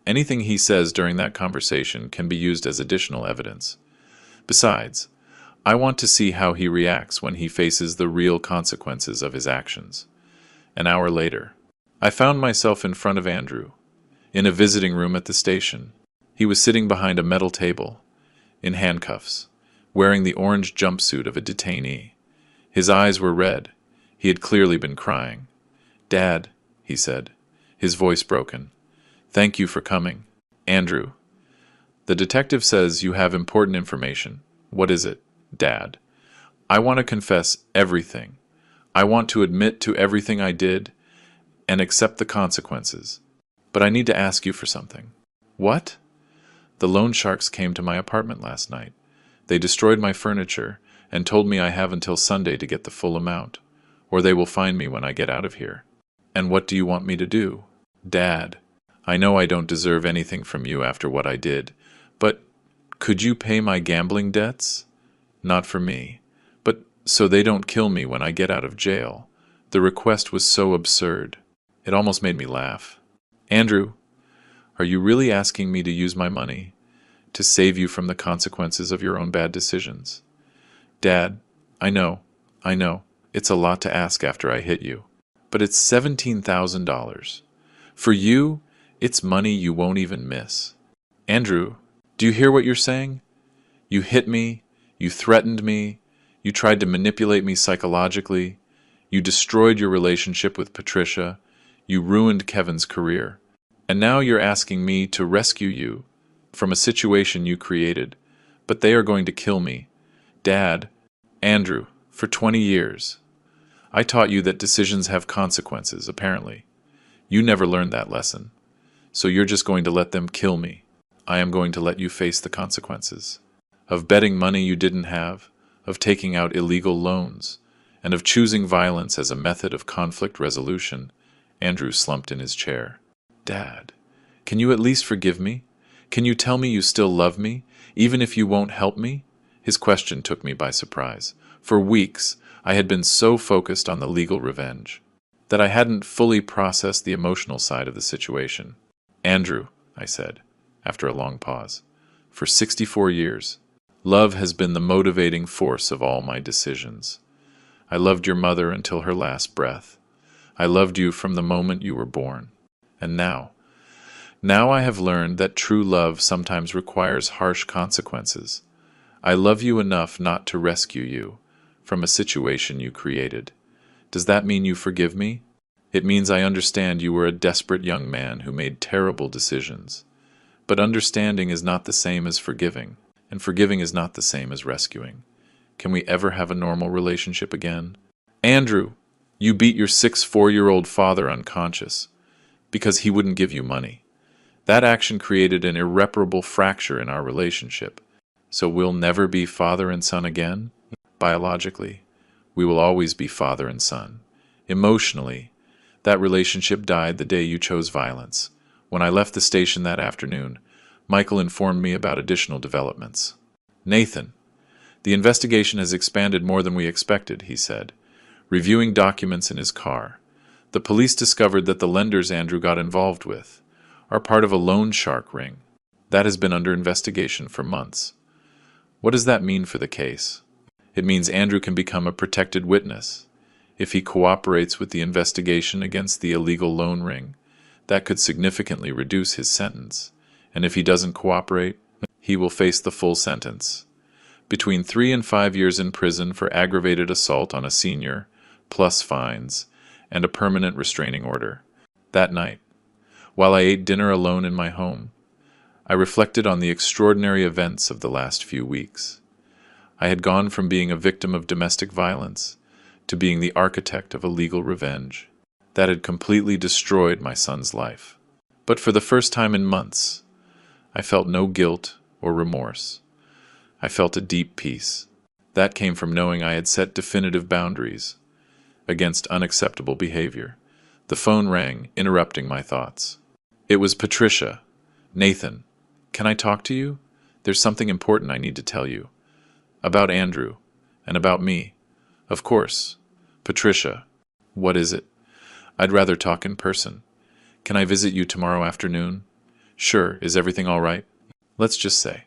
anything he says during that conversation can be used as additional evidence. Besides, I want to see how he reacts when he faces the real consequences of his actions." An hour later, I found myself in front of Andrew, in a visiting room at the station. He was sitting behind a metal table, in handcuffs, wearing the orange jumpsuit of a detainee. His eyes were red. He had clearly been crying. "Dad," he said, his voice broken, "thank you for coming." "Andrew, the detective says you have important information." "What is it, Dad?" "I want to confess everything. I want to admit to everything I did and accept the consequences. But I need to ask you for something." "What?" "The loan sharks came to my apartment last night. They destroyed my furniture and told me I have until Sunday to get the full amount, or they will find me when I get out of here." "And what do you want me to do?" "Dad, I know I don't deserve anything from you after what I did, but could you pay my gambling debts? Not for me, but so they don't kill me when I get out of jail." The request was so absurd. It almost made me laugh. "Andrew, are you really asking me to use my money to save you from the consequences of your own bad decisions?" "Dad, I know, it's a lot to ask after I hit you. But it's $17,000. For you, it's money you won't even miss." "Andrew, do you hear what you're saying? You hit me, you threatened me, you tried to manipulate me psychologically, you destroyed your relationship with Patricia, you ruined Kevin's career. And now you're asking me to rescue you from a situation you created, but they are going to kill me. Dad, Andrew, for 20 years. I taught you that decisions have consequences, apparently. You never learned that lesson. So you're just going to let them kill me. I am going to let you face the consequences. Of betting money you didn't have, of taking out illegal loans, and of choosing violence as a method of conflict resolution." Andrew slumped in his chair. "Dad, can you at least forgive me? Can you tell me you still love me, even if you won't help me?" His question took me by surprise. For weeks, I had been so focused on the legal revenge that I hadn't fully processed the emotional side of the situation. "Andrew," I said, after a long pause, "for 64 years, love has been the motivating force of all my decisions. I loved your mother until her last breath. I loved you from the moment you were born. And now I have learned that true love sometimes requires harsh consequences. I love you enough not to rescue you from a situation you created. Does that mean you forgive me? It means I understand you were a desperate young man who made terrible decisions. But understanding is not the same as forgiving, and forgiving is not the same as rescuing. Can we ever have a normal relationship again?" "Andrew, you beat your 64-year-old father unconscious because he wouldn't give you money. That action created an irreparable fracture in our relationship. So we'll never be father and son again? Biologically, we will always be father and son. Emotionally, that relationship died the day you chose violence. When I left the station that afternoon, Michael informed me about additional developments. "Nathan, the investigation has expanded more than we expected," he said, reviewing documents in his car. "The police discovered that the lenders Andrew got involved with are part of a loan shark ring. That has been under investigation for months." "What does that mean for the case?" "It means Andrew can become a protected witness. If he cooperates with the investigation against the illegal loan ring, that could significantly reduce his sentence. And if he doesn't cooperate, he will face the full sentence. Between 3 and 5 years in prison for aggravated assault on a senior, plus fines, and a permanent restraining order." That night, while I ate dinner alone in my home, I reflected on the extraordinary events of the last few weeks. I had gone from being a victim of domestic violence to being the architect of a legal revenge that had completely destroyed my son's life. But for the first time in months, I felt no guilt or remorse. I felt a deep peace. That came from knowing I had set definitive boundaries against unacceptable behavior. The phone rang, interrupting my thoughts. It was Patricia. "Nathan, can I talk to you? There's something important I need to tell you. About Andrew. And about me." "Of course." "Patricia." "What is it?" "I'd rather talk in person. Can I visit you tomorrow afternoon?" "Sure. Is everything all right?" "Let's just say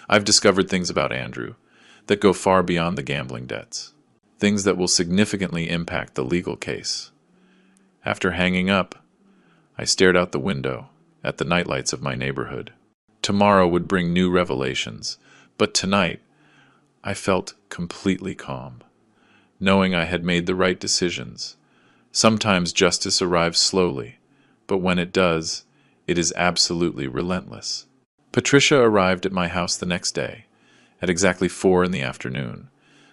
I've discovered things about Andrew that go far beyond the gambling debts. Things that will significantly impact the legal case." After hanging up, I stared out the window at the nightlights of my neighborhood. Tomorrow would bring new revelations, but tonight I felt completely calm, knowing I had made the right decisions. Sometimes justice arrives slowly, but when it does, it is absolutely relentless. Patricia arrived at my house the next day, at exactly 4 in the afternoon,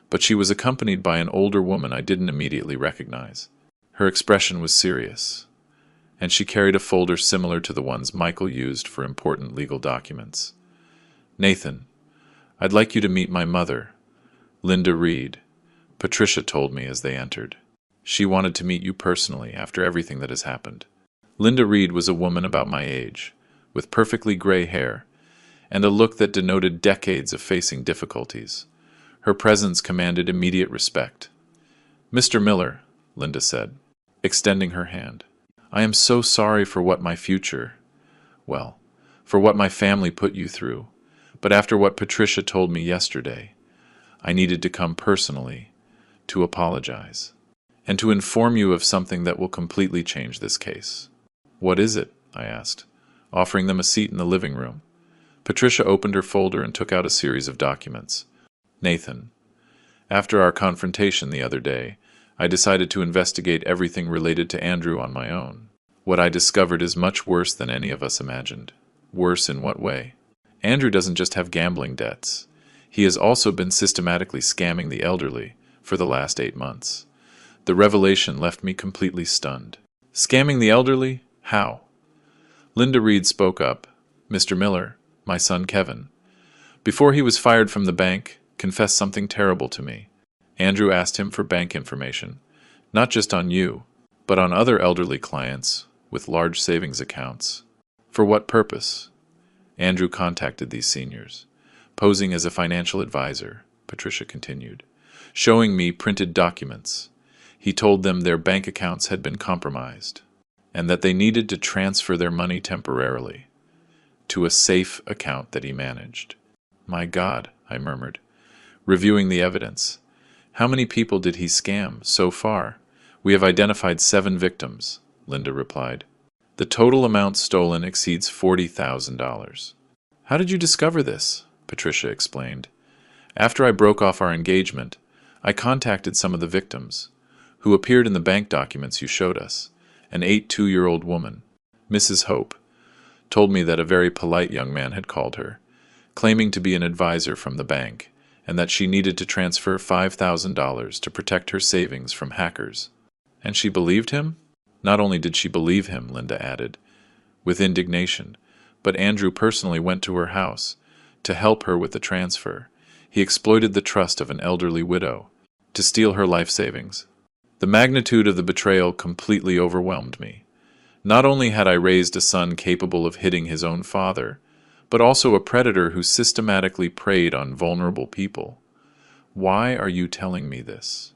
but she was accompanied by an older woman I didn't immediately recognize. Her expression was serious, and she carried a folder similar to the ones Michael used for important legal documents. "Nathan, I'd like you to meet my mother, Linda Reed," Patricia told me as they entered. "She wanted to meet you personally after everything that has happened." Linda Reed was a woman about my age, with perfectly gray hair, and a look that denoted decades of facing difficulties. Her presence commanded immediate respect. "Mr. Miller," Linda said, extending her hand, "I am so sorry for what my for what my family put you through, but after what Patricia told me yesterday, I needed to come personally to apologize, and to inform you of something that will completely change this case." "What is it?" I asked, offering them a seat in the living room. Patricia opened her folder and took out a series of documents. "Nathan, after our confrontation the other day, I decided to investigate everything related to Andrew on my own. What I discovered is much worse than any of us imagined." "Worse in what way?" "Andrew doesn't just have gambling debts. He has also been systematically scamming the elderly for the last 8 months. The revelation left me completely stunned." "Scamming the elderly? How?" Linda Reed spoke up. "Mr. Miller, my son Kevin, before he was fired from the bank, confessed something terrible to me. Andrew asked him for bank information, not just on you, but on other elderly clients with large savings accounts." "For what purpose?" "Andrew contacted these seniors, posing as a financial advisor," Patricia continued, "showing me printed documents. He told them their bank accounts had been compromised, and that they needed to transfer their money temporarily to a safe account that he managed." "My God," I murmured, reviewing the evidence. "How many people did he scam so far?" "We have identified 7 victims," Linda replied. "The total amount stolen exceeds $40,000. "How did you discover this?" Patricia explained. "After I broke off our engagement, I contacted some of the victims, who appeared in the bank documents you showed us. An 82-year-old woman, Mrs. Hope, told me that a very polite young man had called her, claiming to be an advisor from the bank, and that she needed to transfer $5,000 to protect her savings from hackers." "And she believed him?" "Not only did she believe him," Linda added, with indignation, "but Andrew personally went to her house to help her with the transfer. He exploited the trust of an elderly widow to steal her life savings." The magnitude of the betrayal completely overwhelmed me. Not only had I raised a son capable of hitting his own father, but also a predator who systematically preyed on vulnerable people. "Why are you telling me this?"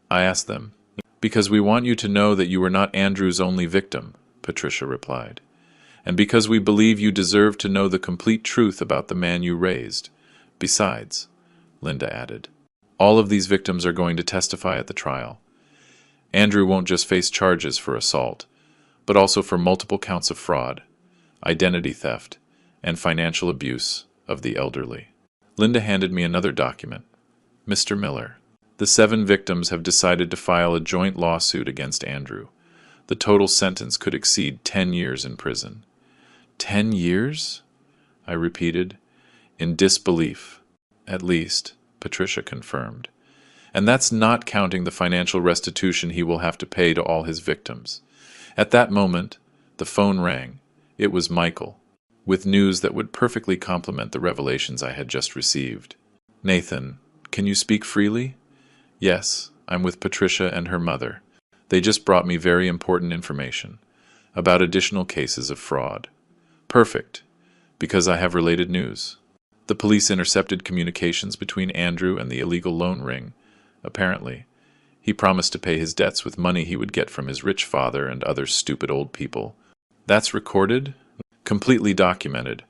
I asked them. "Because we want you to know that you were not Andrew's only victim," Patricia replied. "And because we believe you deserve to know the complete truth about the man you raised. Besides," Linda added, "all of these victims are going to testify at the trial. Andrew won't just face charges for assault, but also for multiple counts of fraud, identity theft, and financial abuse of the elderly." Linda handed me another document. "Mr. Miller, the 7 victims have decided to file a joint lawsuit against Andrew. The total sentence could exceed 10 years in prison." "10 years?" I repeated, in disbelief. "At least," Patricia confirmed. "And that's not counting the financial restitution he will have to pay to all his victims." At that moment, the phone rang. It was Michael, with news that would perfectly complement the revelations I had just received. Nathan, can you speak freely? Yes, I'm with Patricia and her mother. They just brought me very important information about additional cases of fraud. Perfect, because I have related news. The police intercepted communications between Andrew and the illegal loan ring. Apparently, he promised to pay his debts with money he would get from his rich father and other stupid old people. That's recorded? Completely documented.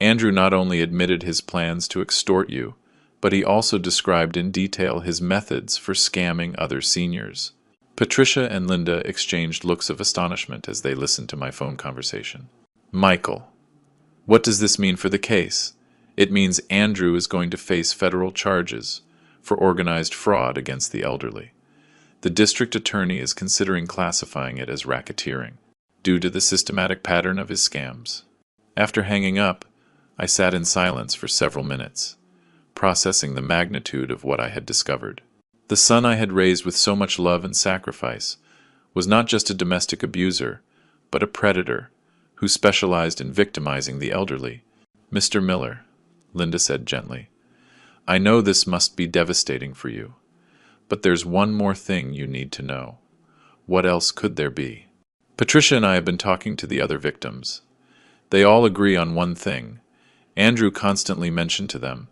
Andrew not only admitted his plans to extort you, but he also described in detail his methods for scamming other seniors. Patricia and Linda exchanged looks of astonishment as they listened to my phone conversation. Michael, what does this mean for the case? It means Andrew is going to face federal charges for organized fraud against the elderly. The district attorney is considering classifying it as racketeering, due to the systematic pattern of his scams. After hanging up, I sat in silence for several minutes, processing the magnitude of what I had discovered. The son I had raised with so much love and sacrifice was not just a domestic abuser, but a predator who specialized in victimizing the elderly. Mr. Miller, Linda said gently, I know this must be devastating for you, but there's one more thing you need to know. What else could there be? Patricia and I have been talking to the other victims. They all agree on one thing. Andrew constantly mentioned to them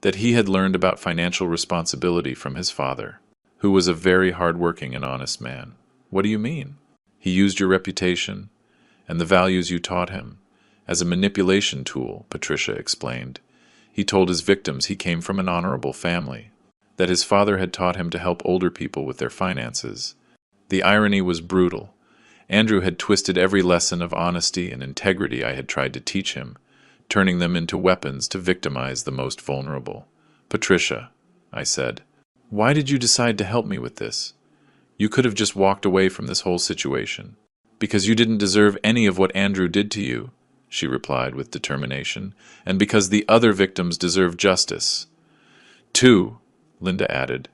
that he had learned about financial responsibility from his father, who was a very hard-working and honest man. What do you mean? He used your reputation and the values you taught him as a manipulation tool, Patricia explained. He told his victims he came from an honorable family, that his father had taught him to help older people with their finances. The irony was brutal. Andrew had twisted every lesson of honesty and integrity I had tried to teach him, turning them into weapons to victimize the most vulnerable. Patricia, I said, why did you decide to help me with this? You could have just walked away from this whole situation. Because you didn't deserve any of what Andrew did to you, she replied with determination, and because the other victims deserve justice. Too, Linda added.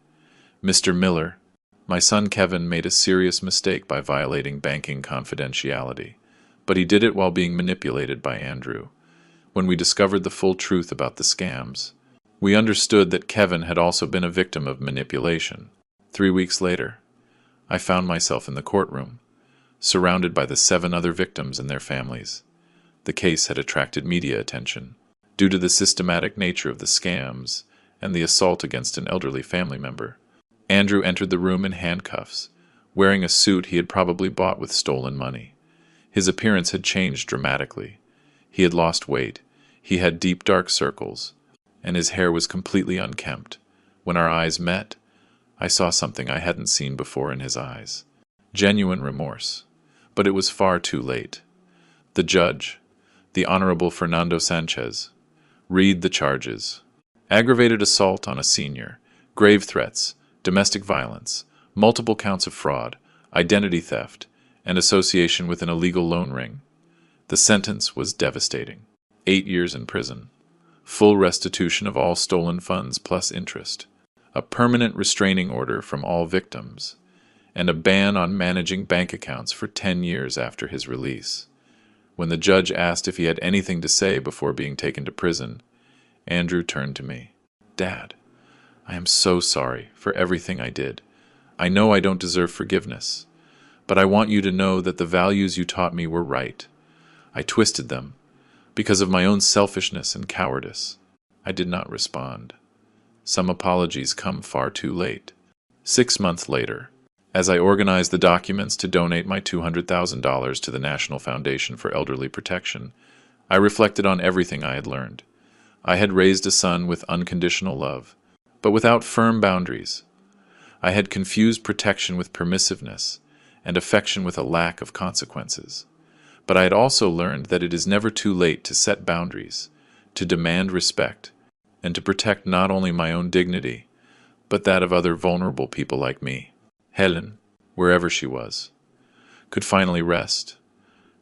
Mr. Miller, my son Kevin made a serious mistake by violating banking confidentiality, but he did it while being manipulated by Andrew. When we discovered the full truth about the scams, we understood that Kevin had also been a victim of manipulation. 3 weeks later, I found myself in the courtroom, surrounded by the 7 other victims and their families. The case had attracted media attention due to the systematic nature of the scams and the assault against an elderly family member. Andrew entered the room in handcuffs, wearing a suit he had probably bought with stolen money. His appearance had changed dramatically. He had lost weight, he had deep dark circles, and his hair was completely unkempt. When our eyes met, I saw something I hadn't seen before in his eyes. Genuine remorse. But it was far too late. The judge, the Honorable Fernando Sanchez, read the charges. Aggravated assault on a senior, grave threats, domestic violence, multiple counts of fraud, identity theft, and association with an illegal loan ring. The sentence was devastating. 8 years in prison. Full restitution of all stolen funds plus interest. A permanent restraining order from all victims. And a ban on managing bank accounts for 10 years after his release. When the judge asked if he had anything to say before being taken to prison, Andrew turned to me. Dad, I am so sorry for everything I did. I know I don't deserve forgiveness, but I want you to know that the values you taught me were right. I twisted them because of my own selfishness and cowardice. I did not respond. Some apologies come far too late. 6 months later, as I organized the documents to donate my $200,000 to the National Foundation for Elderly Protection, I reflected on everything I had learned. I had raised a son with unconditional love, but without firm boundaries. I had confused protection with permissiveness, and affection with a lack of consequences. But I had also learned that it is never too late to set boundaries, to demand respect, and to protect not only my own dignity, but that of other vulnerable people like me. Helen, wherever she was, could finally rest,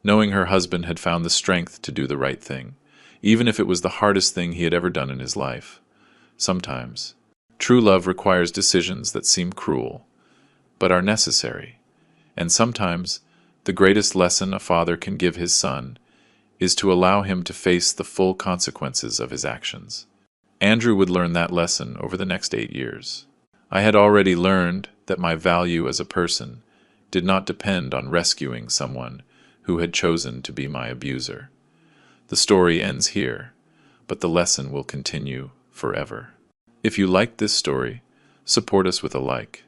knowing her husband had found the strength to do the right thing, even if it was the hardest thing he had ever done in his life. Sometimes, true love requires decisions that seem cruel, but are necessary, and sometimes the greatest lesson a father can give his son is to allow him to face the full consequences of his actions. Andrew would learn that lesson over the next 8 years. I had already learned that my value as a person did not depend on rescuing someone who had chosen to be my abuser. The story ends here, but the lesson will continue forever. If you liked this story, support us with a like,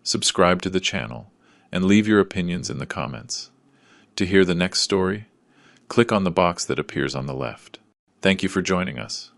subscribe to the channel, and leave your opinions in the comments. To hear the next story, click on the box that appears on the left. Thank you for joining us.